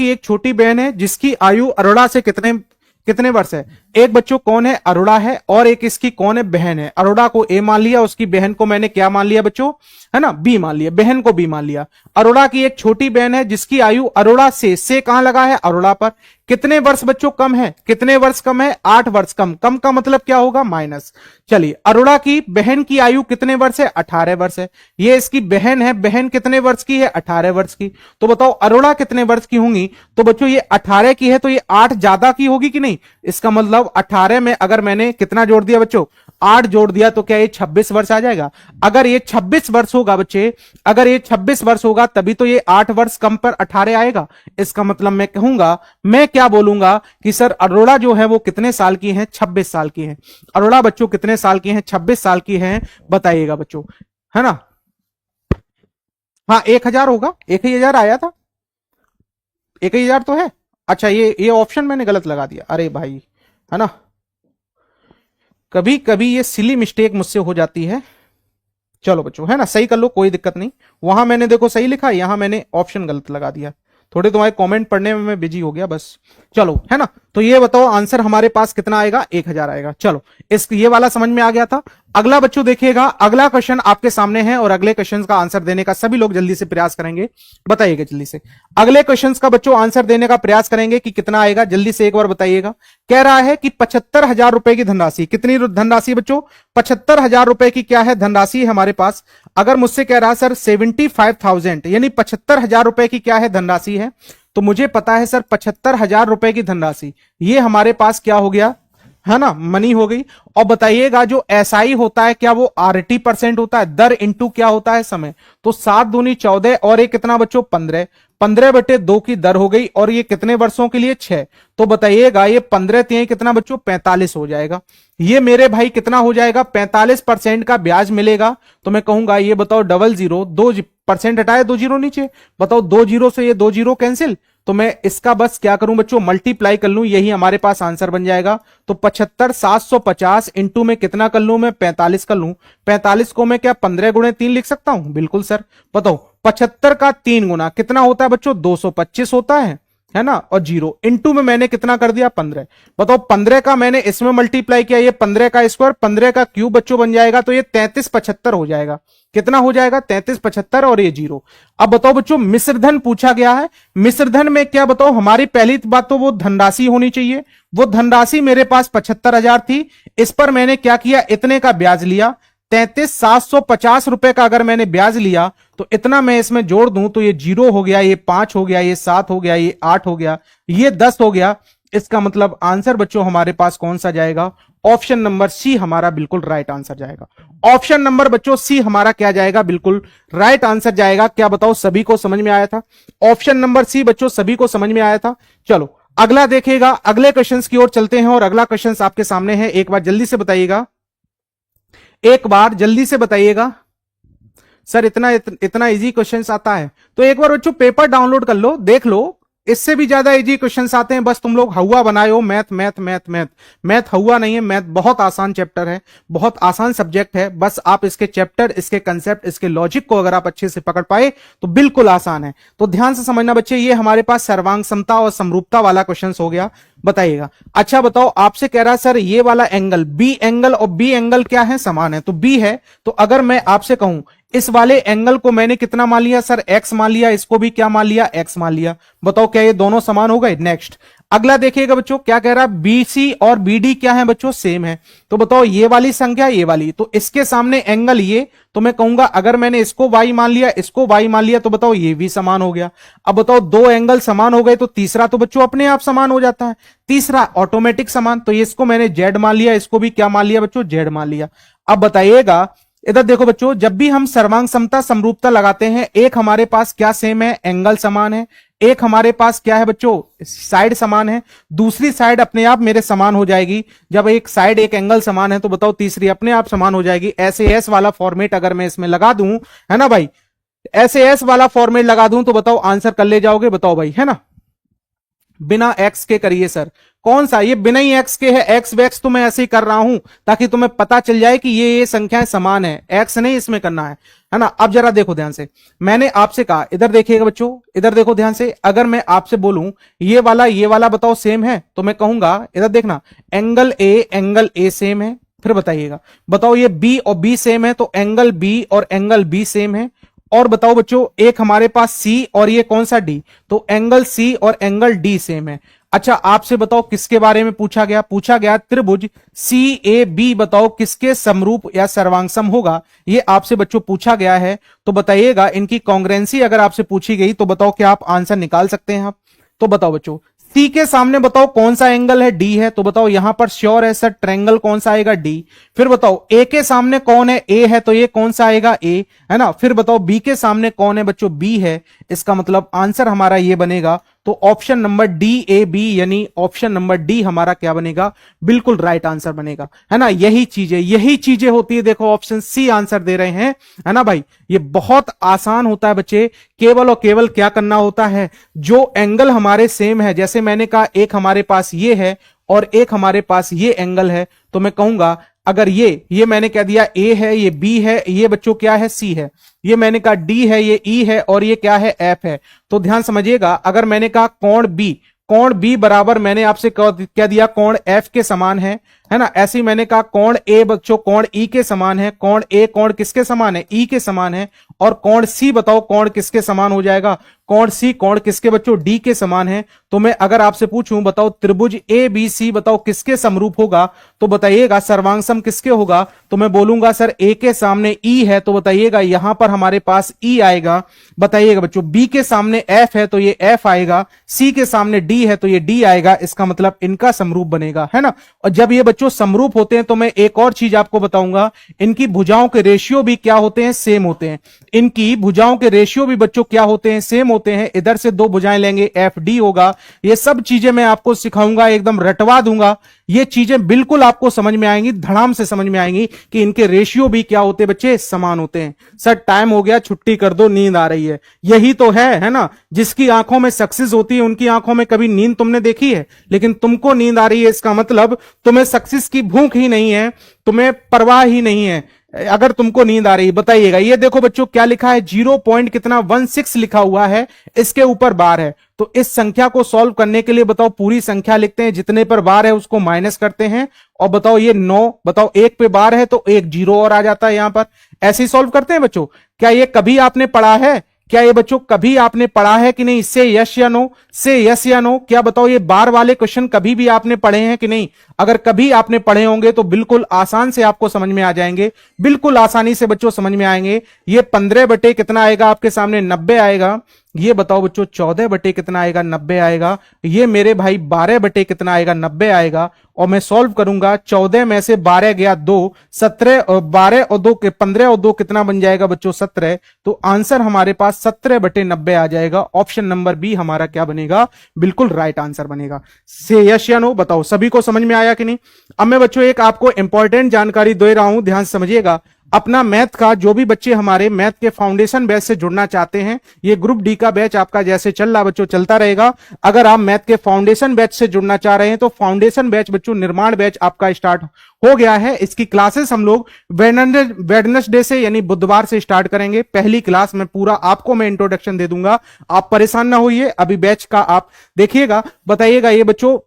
एक छोटी बहन है जिसकी आयु अरोड़ा से कितने वर्ष है। एक बच्चों कौन है, अरोड़ा है, और एक इसकी कौन है, बहन है। अरोड़ा को ए मान लिया, उसकी बहन को मैंने क्या मान लिया बच्चों, है ना, बी मान लिया, बहन को बी मान लिया। अरोड़ा की एक छोटी बहन है जिसकी आयु अरोड़ा से कहां लगा है, अरोड़ा पर, कितने वर्ष बच्चों कम है, कितने वर्ष कम है, 8 वर्ष कम। कम का मतलब क्या होगा, माइनस। चलिए, अरोड़ा की बहन की आयु कितने वर्ष है, 18 वर्ष है। ये इसकी बहन है, बहन कितने वर्ष की है, 18 वर्ष की। तो बताओ अरोड़ा कितने वर्ष की होंगी, तो बच्चों ये 18 की है तो ये 8 ज्यादा की होगी कि नहीं। इसका मतलब 18 में अगर मैंने कितना जोड़ दिया बच्चों, 8 जोड़ दिया, तो क्या ये 26 वर्ष आ जाएगा। अगर ये 26 वर्ष होगा बच्चे, अगर ये 26 वर्ष होगा तभी तो ये 8 वर्ष कम पर 18 आएगा। इसका मतलब मैं कहूंगा, मैं क्या बोलूंगा कि सर अरोड़ा जो है वो कितने साल की है, 26 साल की है। अरोड़ा बच्चों कितने साल की है, 26 साल की है, बताइएगा बच्चों, है ना। हाँ 1000 होगा, 1000 आया था, 1000 तो है। अच्छा ये ऑप्शन मैंने गलत लगा दिया, अरे भाई, है ना, कभी कभी ये सिली मिस्टेक मुझसे हो जाती है। चलो बच्चों, है ना, सही कर लो, कोई दिक्कत नहीं। वहां मैंने देखो सही लिखा, यहां मैंने ऑप्शन गलत लगा दिया। थोड़े तुम्हारे कमेंट पढ़ने में मैं बिजी हो गया बस। चलो, है ना, तो ये बताओ आंसर हमारे पास कितना आएगा, 1000 आएगा। चलो, ये वाला समझ में आ गया था। अगला बच्चों देखिएगा, अगला क्वेश्चन आपके सामने है और अगले क्वेश्चन का आंसर देने का सभी लोग जल्दी से प्रयास करेंगे। बताइएगा जल्दी से, अगले क्वेश्चन का बच्चों आंसर देने का प्रयास करेंगे कि कितना आएगा, जल्दी से एक बार बताइएगा। कह रहा है कि 75,000 रुपए की धनराशि, कितनी धनराशि बच्चों, 75,000 रुपए की क्या है धनराशि है हमारे पास। अगर मुझसे कह रहा है सर 75,000 यानी 75,000 रुपए की क्या है धनराशि है, तो मुझे पता है सर 75,000 रुपए की धनराशि ये हमारे पास क्या हो गया, है ना, मनी हो गई। और बताइएगा जो एसआई होता है क्या वो RT% होता है, दर इंटू क्या होता है, समय। तो 7 दूनी 14 और ये कितना बच्चों 15, 15/2 की दर हो गई। और ये कितने वर्षों के लिए, 6। तो बताइएगा ये 15 कितना बच्चों 45 हो जाएगा। ये मेरे भाई कितना हो जाएगा, 45% का ब्याज मिलेगा। तो मैं कहूंगा ये बताओ 00, 2% हटाए, 2 जीरो नीचे, बताओ 2 जीरो से ये 2 जीरो कैंसिल। तो मैं इसका बस क्या करूं बच्चों, मल्टीप्लाई कर लूं, यही हमारे पास आंसर बन जाएगा। तो 75,750 इंटू में कितना कर लूं मैं, 45 कर लूं। 45 को मैं क्या 15 गुणे 3 लिख सकता हूं, बिल्कुल सर। बताओ 75 का 3 गुना कितना होता है बच्चों, 225 होता है ना। और 0 इंटू में मैंने कितना कर दिया, 15। बताओ 15 का मैंने इसमें मल्टीप्लाई किया, ये 15 का स्क्वायर, 15 का क्यूब बच्चों बन जाएगा। तो ये 3375 हो जाएगा। कितना हो जाएगा, 3375 और ये 0। अब बताओ बच्चों मिश्रधन पूछा गया है, मिश्रधन में क्या बताओ, हमारी पहली बात तो वो धनराशि होनी चाहिए। वो धनराशि मेरे पास 75,000 थी, इस पर मैंने क्या किया, इतने का ब्याज लिया। 33,750 रुपए का अगर मैंने ब्याज लिया तो इतना मैं इसमें जोड़ दूं तो ये 0 हो गया, ये 5 हो गया, ये 7 हो गया, ये 8 हो गया, ये 10 हो गया। इसका मतलब आंसर बच्चों हमारे पास कौन सा जाएगा, ऑप्शन नंबर सी हमारा बिल्कुल राइट आंसर जाएगा। ऑप्शन नंबर बच्चों सी हमारा क्या जाएगा, बिल्कुल राइट आंसर जाएगा। क्या बताओ सभी को समझ में आया था, ऑप्शन नंबर सी बच्चों सभी को समझ में आया था। चलो अगला देखिएगा, अगले क्वेश्चन की ओर चलते हैं और अगला क्वेश्चन आपके सामने है। एक बार जल्दी से बताइएगा, एक बार जल्दी से बताइएगा। सर इतना इजी क्वेश्चंस आता है तो एक बार बच्चों पेपर डाउनलोड कर लो, देख लो, इससे भी ज्यादा इजी क्वेश्चंस आते हैं। बस तुम लोग हवा बनाए हो, math math math math math हवा नहीं है, मैथ बहुत आसान चैप्टर है, बहुत आसान सब्जेक्ट है। बस आप इसके चैप्टर, इसके कंसेप्ट, इसके लॉजिक को अगर आप अच्छे से पकड़ पाए तो बिल्कुल आसान है। तो ध्यान से समझना बच्चे, ये हमारे पास सर्वांग समता और समरूपता वाला क्वेश्चन हो गया। बताइएगा, अच्छा बताओ, आपसे कह रहा सर ये वाला एंगल बी एंगल और बी एंगल क्या है, समान है, तो बी है। तो अगर मैं आपसे कहूं इस वाले एंगल को मैंने कितना मान लिया सर, एक्स मान लिया, इसको भी क्या मान लिया, एक्स मान लिया। बताओ क्या ये दोनों समान हो गए। नेक्स्ट अगला देखिएगा बच्चों, क्या कह रहा है, बीसी और बीडी क्या है बच्चों, सेम है। तो बताओ ये वाली संख्या, ये वाली, तो इसके सामने एंगल ये, तो मैं कहूंगा अगर मैंने इसको वाई मान लिया, इसको वाई मान लिया, तो बताओ ये भी समान हो गया। अब बताओ दो एंगल समान हो गए तो तीसरा तो बच्चों अपने आप समान हो जाता है, तीसरा ऑटोमेटिक समान। तो इसको मैंने जेड मान लिया, इसको भी क्या मान लिया बच्चों, जेड मान लिया। अब बताइएगा, इधर देखो बच्चों, जब भी हम सर्वांग समता समरूपता लगाते हैं, एक हमारे पास क्या सेम है, एंगल समान है, एक हमारे पास क्या है बच्चों, साइड समान है, दूसरी साइड अपने आप मेरे समान हो जाएगी। जब एक साइड एक एंगल समान है तो बताओ तीसरी अपने आप समान हो जाएगी। ऐसे एस वाला फॉर्मेट अगर मैं इसमें लगा दूं, है ना भाई, ऐसे एस वाला फॉर्मेट लगा दूं तो बताओ आंसर कर ले जाओगे, बताओ भाई, है ना। बिना एक्स के करिए सर, कौन सा, ये बिना ही एक्स के है, एक्स वैक्स तो मैं ऐसे ही कर रहा हूं ताकि तुम्हें पता चल जाए कि ये संख्याएं समान है, एक्स नहीं इसमें करना है ना। अब जरा देखो ध्यान से, मैंने आपसे कहा, इधर देखिएगा बच्चों, इधर देखो ध्यान से, अगर मैं आपसे बोलूं ये वाला बताओ सेम है, तो मैं कहूंगा इधर देखना, एंगल ए सेम है। फिर बताइएगा, बताओ ये बी और बी सेम है, तो एंगल बी और एंगल बी सेम है। और बताओ बच्चों एक हमारे पास सी और ये कौन सा डी, तो एंगल सी और एंगल डी सेम है। अच्छा आपसे बताओ किसके बारे में पूछा गया? पूछा गया त्रिभुज सी ए बी बताओ किसके समरूप या सर्वांगसम होगा, ये आपसे बच्चों पूछा गया है। तो बताइएगा इनकी कॉन्ग्रेंसी अगर आपसे पूछी गई तो बताओ क्या आप आंसर निकाल सकते हैं आप? तो बताओ बच्चों, सी के सामने बताओ कौन सा एंगल है? डी है। तो बताओ यहां पर श्योर है सर ट्रायंगल कौन सा आएगा? डी। फिर बताओ ए के सामने कौन है? ए है, तो ये कौन सा आएगा? ए, है ना। फिर बताओ बी के सामने कौन है बच्चों? बी है। इसका मतलब आंसर हमारा ये बनेगा, तो option number D A B, यानी ऑप्शन नंबर डी हमारा क्या बनेगा? बिल्कुल राइट आंसर बनेगा, है ना। यही चीजें होती है। देखो ऑप्शन सी आंसर दे रहे हैं, है ना भाई। ये बहुत आसान होता है बच्चे, केवल और केवल क्या करना होता है, जो एंगल हमारे सेम है, जैसे मैंने कहा एक हमारे पास ये है और एक हमारे पास ये एंगल है, तो मैं कहूंगा अगर ये मैंने कह दिया ए है, ये बी है, ये बच्चों क्या है? सी है। ये मैंने कहा डी है, ये ई है, और ये क्या है? एफ है। तो ध्यान समझिएगा, अगर मैंने कहा कोण बी बराबर मैंने आपसे क्या दिया? कोण एफ के समान है ना। ऐसे ही मैंने कहा कोण ए बच्चों कोण ई के समान है। कोण ए कोण किसके समान है? ई के समान है। और कोण सी बताओ कोण किसके समान हो जाएगा? कोण सी कोण किसके बच्चों? डी के समान है। तो मैं अगर आपसे पूछूं बताओ त्रिभुज ए बी सी बताओ किसके समरूप होगा, तो बताइएगा सर्वांगसम किसके होगा? तो मैं बोलूंगा सर ए के सामने ई है, तो बताइएगा यहां पर हमारे पास ई आएगा। बताइएगा बच्चों बी के सामने एफ है तो ये एफ आएगा, सी के सामने डी है तो ये डी आएगा। इसका मतलब इनका समरूप बनेगा, है ना। और जब ये बच्चों समरूप होते हैं तो मैं एक और चीज आपको बताऊंगा, इनकी भुजाओं के रेशियो भी क्या होते हैं? सेम होते हैं। इनकी भुजाओं के रेशियो भी बच्चों क्या होते हैं? सेम होते हैं। इधर से दो भुजाएं लेंगे एफ डी होगा। ये सब चीजें मैं आपको सिखाऊंगा, एकदम रटवा दूंगा। ये चीजें बिल्कुल आपको समझ में आएंगी, धड़ाम से समझ में आएंगी कि इनके रेशियो भी क्या होते हैं बच्चे? समान होते हैं। सर टाइम हो गया, छुट्टी कर दो, नींद आ रही है। यही तो है ना। जिसकी आंखों में सक्सेस होती है उनकी आंखों में कभी नींद तुमने देखी है? लेकिन तुमको नींद आ रही है, इसका मतलब तुम्हें सक्सेस की भूख ही नहीं है, तुम्हें परवाह ही नहीं है। अगर तुमको नींद आ रही है बताइएगा। ये देखो बच्चों क्या लिखा है? 0 पॉइंट कितना 16 लिखा हुआ है, इसके ऊपर बार है। तो इस संख्या को सॉल्व करने के लिए बताओ पूरी संख्या लिखते हैं, जितने पर बार है उसको माइनस करते हैं, और बताओ ये 9, बताओ एक पे बार है तो एक 0 और आ जाता है यहां पर। ऐसे ही सॉल्व करते हैं बच्चों। क्या ये कभी आपने पढ़ा है? क्या ये बच्चों कभी आपने पढ़ा है कि नहीं? से यस या नो, से यस या नो। क्या बताओ ये बार वाले क्वेश्चन कभी भी आपने पढ़े हैं कि नहीं? अगर कभी आपने पढ़े होंगे तो बिल्कुल आसान से आपको समझ में आ जाएंगे, बिल्कुल आसानी से बच्चों समझ में आएंगे। ये 15 बटे कितना आएगा आपके सामने? 90 आएगा। ये बताओ बच्चों 14 बटे कितना आएगा? 90 आएगा। ये मेरे भाई 12 बटे कितना आएगा? 90 आएगा। और मैं सॉल्व करूंगा, 14 में से 12 गया 2, 17 और 12 और 2 15 और 2 कितना बन जाएगा बच्चों? 17। तो आंसर हमारे पास 17 बटे 90 आ जाएगा। ऑप्शन नंबर बी हमारा क्या बनेगा? बिल्कुल राइट आंसर बनेगा। से यस या नो बताओ, सभी को समझ में आया कि नहीं? अब मैं बच्चों एक आपको इंपॉर्टेंट जानकारी दे रहा हूं, ध्यान समझिएगा। अपना मैथ का जो भी बच्चे हमारे मैथ के फाउंडेशन बैच से जुड़ना चाहते हैं, ये ग्रुप डी का बैच आपका जैसे चल रहा बच्चों चलता रहेगा। अगर आप मैथ के फाउंडेशन बैच से जुड़ना चाह रहे हैं तो फाउंडेशन बैच बच्चों निर्माण बैच आपका स्टार्ट हो गया है। इसकी क्लासेस हम लोग वेडनेसडे से यानी बुधवार से स्टार्ट करेंगे। पहली क्लास में पूरा आपको मैं इंट्रोडक्शन दे दूंगा, आप परेशान ना होइए। अभी बैच का आप देखिएगा, बताइएगा। ये बच्चों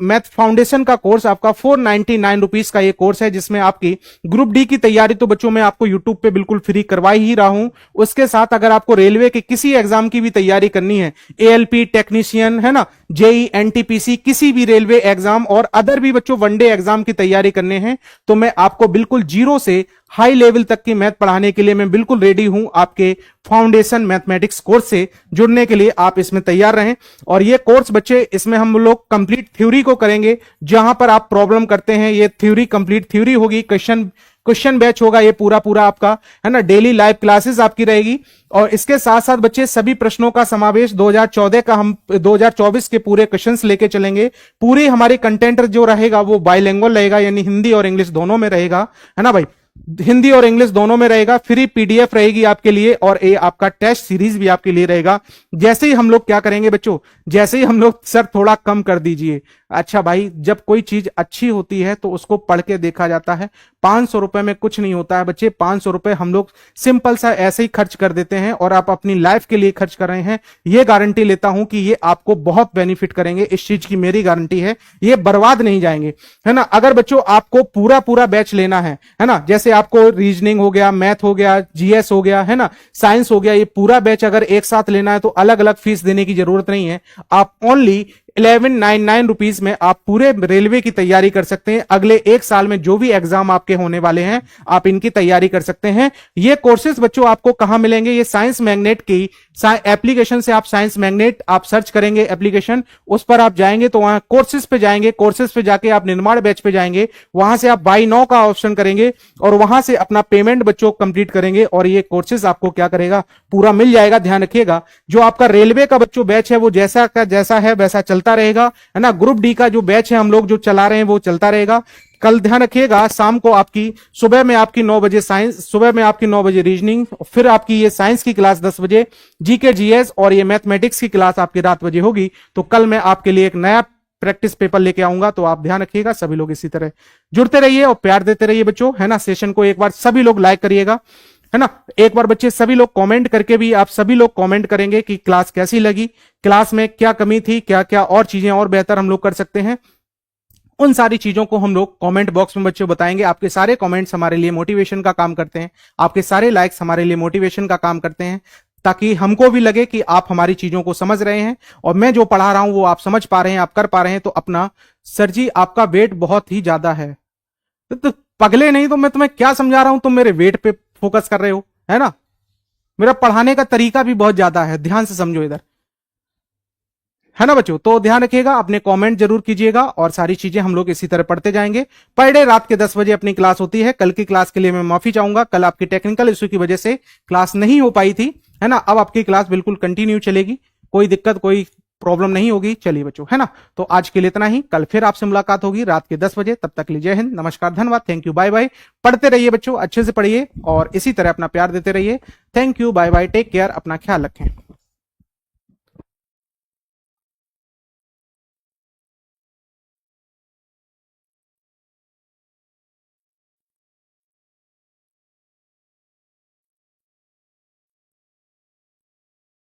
मैथ फाउंडेशन का कोर्स आपका 499 रुपीज का ये कोर्स है, जिसमें आपकी ग्रुप डी की तैयारी तो बच्चों मैं आपको यूट्यूब पे बिल्कुल फ्री करवा ही रहा हूं। उसके साथ अगर आपको रेलवे के किसी एग्जाम की भी तैयारी करनी है, एएलपी टेक्नीशियन, है ना, जेई एनटीपीसी, किसी भी रेलवे एग्जाम और अदर भी बच्चों वनडे एग्जाम की तैयारी करने हैं, तो मैं आपको बिल्कुल जीरो से हाई लेवल तक की मैथ पढ़ाने के लिए मैं बिल्कुल रेडी हूं। आपके फाउंडेशन मैथमेटिक्स कोर्स से जुड़ने के लिए आप इसमें तैयार रहें। और ये कोर्स बच्चे, इसमें हम लोग कंप्लीट थ्योरी को करेंगे। जहां पर आप प्रॉब्लम करते हैं ये थ्योरी कंप्लीट थ्योरी होगी। क्वेश्चन बैच होगा ये पूरा आपका, है ना। डेली लाइव क्लासेस आपकी रहेगी। और इसके साथ साथ बच्चे सभी प्रश्नों का समावेश 2014 का हम 2024 के पूरे क्वेश्चंस लेके चलेंगे। पूरी हमारी कंटेंट जो रहेगा वो बाइलिंगुअल रहेगा, यानी हिंदी और इंग्लिश दोनों में रहेगा, है ना भाई। हिंदी और इंग्लिश दोनों में रहेगा। फ्री पीडीएफ रहेगी आपके लिए, और ये आपका टेस्ट सीरीज भी आपके लिए रहेगा। जैसे ही हम लोग क्या करेंगे बच्चों, जैसे ही हम लोग सर थोड़ा कम कर दीजिए। अच्छा भाई, जब कोई चीज अच्छी होती है तो उसको पढ़ के देखा जाता है। 500 रुपए में कुछ नहीं होता है बच्चे। 500 रुपए हम लोग सिंपल सा ऐसे ही खर्च कर देते हैं, और आप अपनी लाइफ के लिए खर्च कर रहे हैं। ये गारंटी लेता हूं कि ये आपको बहुत बेनिफिट करेंगे, इस चीज की मेरी गारंटी है। ये बर्बाद नहीं जाएंगे, है ना। अगर बच्चों आपको पूरा बैच लेना है ना, जैसे आपको रीजनिंग हो गया, मैथ हो गया, जीएस हो गया, है ना, साइंस हो गया, ये पूरा बैच अगर एक साथ लेना है तो अलग अलग फीस देने की जरूरत नहीं है। आप ओनली 1199 रुपीज में आप पूरे रेलवे की तैयारी कर सकते हैं। अगले एक साल में जो भी एग्जाम आपके होने वाले हैं, आप इनकी तैयारी कर सकते हैं। ये कोर्सेज बच्चों आपको कहां मिलेंगे? ये साइंस मैग्नेट की एप्लीकेशन से आप साइंस मैग्नेट आप सर्च करेंगे एप्लीकेशन, उस पर आप जाएंगे तो वहां कोर्सेज पे जाएंगे, कोर्सेज पे जाके आप निर्माण बैच पे जाएंगे, वहां से आप बाय नाउ का ऑप्शन करेंगे और वहां से अपना पेमेंट बच्चों कंप्लीट करेंगे और ये कोर्सेज आपको क्या करेगा? पूरा मिल जाएगा। ध्यान रखिएगा, जो आपका रेलवे का बच्चों बैच है वो जैसा का जैसा है वैसा चलता रहेगा, है ना। ग्रुप डी का जो बैच है हम लोग जो चला रहे हैं वो चलता रहेगा। कल ध्यान रखिएगा, शाम को आपकी सुबह में आपकी 9 बजे साइंस, सुबह में आपकी 9 बजे रीजनिंग, फिर आपकी ये साइंस की क्लास 10 बजे, जीके जीएस और ये मैथमेटिक्स की क्लास आपकी रात बजे होगी। तो कल मैं आपके लिए एक नया प्रैक्टिस पेपर लेके आऊंगा, तो आप ध्यान रखिएगा। सभी लोग इसी तरह जुड़ते रहिए और प्यार देते रहिए बच्चों, है ना। सेशन को एक बार सभी लोग लाइक करिएगा, है ना। एक बार बच्चे सभी लोग कमेंट करके भी, आप सभी लोग कमेंट करेंगे कि क्लास कैसी लगी, क्लास में क्या कमी थी, क्या क्या और चीजें और बेहतर हम लोग कर सकते हैं, उन सारी चीजों को हम लोग कमेंट बॉक्स में बच्चों बताएंगे। आपके सारे कमेंट्स हमारे लिए मोटिवेशन का काम करते हैं, आपके सारे लाइक्स हमारे लिए मोटिवेशन का काम करते हैं, ताकि हमको भी लगे कि आप हमारी चीजों को समझ रहे हैं और मैं जो पढ़ा रहा हूं वो आप समझ पा रहे हैं, आप कर पा रहे हैं। तो अपना सर जी आपका वेट बहुत ही ज्यादा है, तो पगले नहीं, तो मैं तुम्हें क्या समझा रहा हूं, तुम मेरे वेट पे फोकस कर रहे हो, है ना। मेरा पढ़ाने का तरीका भी बहुत ज्यादा है, ध्यान से समझो इधर, है ना बच्चों। तो ध्यान रखिएगा, अपने कमेंट जरूर कीजिएगा और सारी चीजें हम लोग इसी तरह पढ़ते जाएंगे। पर डे रात के 10 बजे अपनी क्लास होती है। कल की क्लास के लिए मैं माफी चाहूंगा, कल आपकी टेक्निकल इश्यू की वजह से क्लास नहीं हो पाई थी, है ना। अब आपकी क्लास बिल्कुल कंटिन्यू चलेगी, कोई दिक्कत कोई प्रॉब्लम नहीं होगी। चलिए बच्चों, है ना। तो आज के लिए इतना ही, कल फिर आपसे मुलाकात होगी रात के 10 बजे। तब तक लीजिए हिंद, नमस्कार, धन्यवाद, थैंक यू, बाय बाय। पढ़ते रहिए बच्चों, अच्छे से पढ़िए और इसी तरह अपना प्यार देते रहिए। Thank you, bye bye, take care, अपना ख्याल रखें।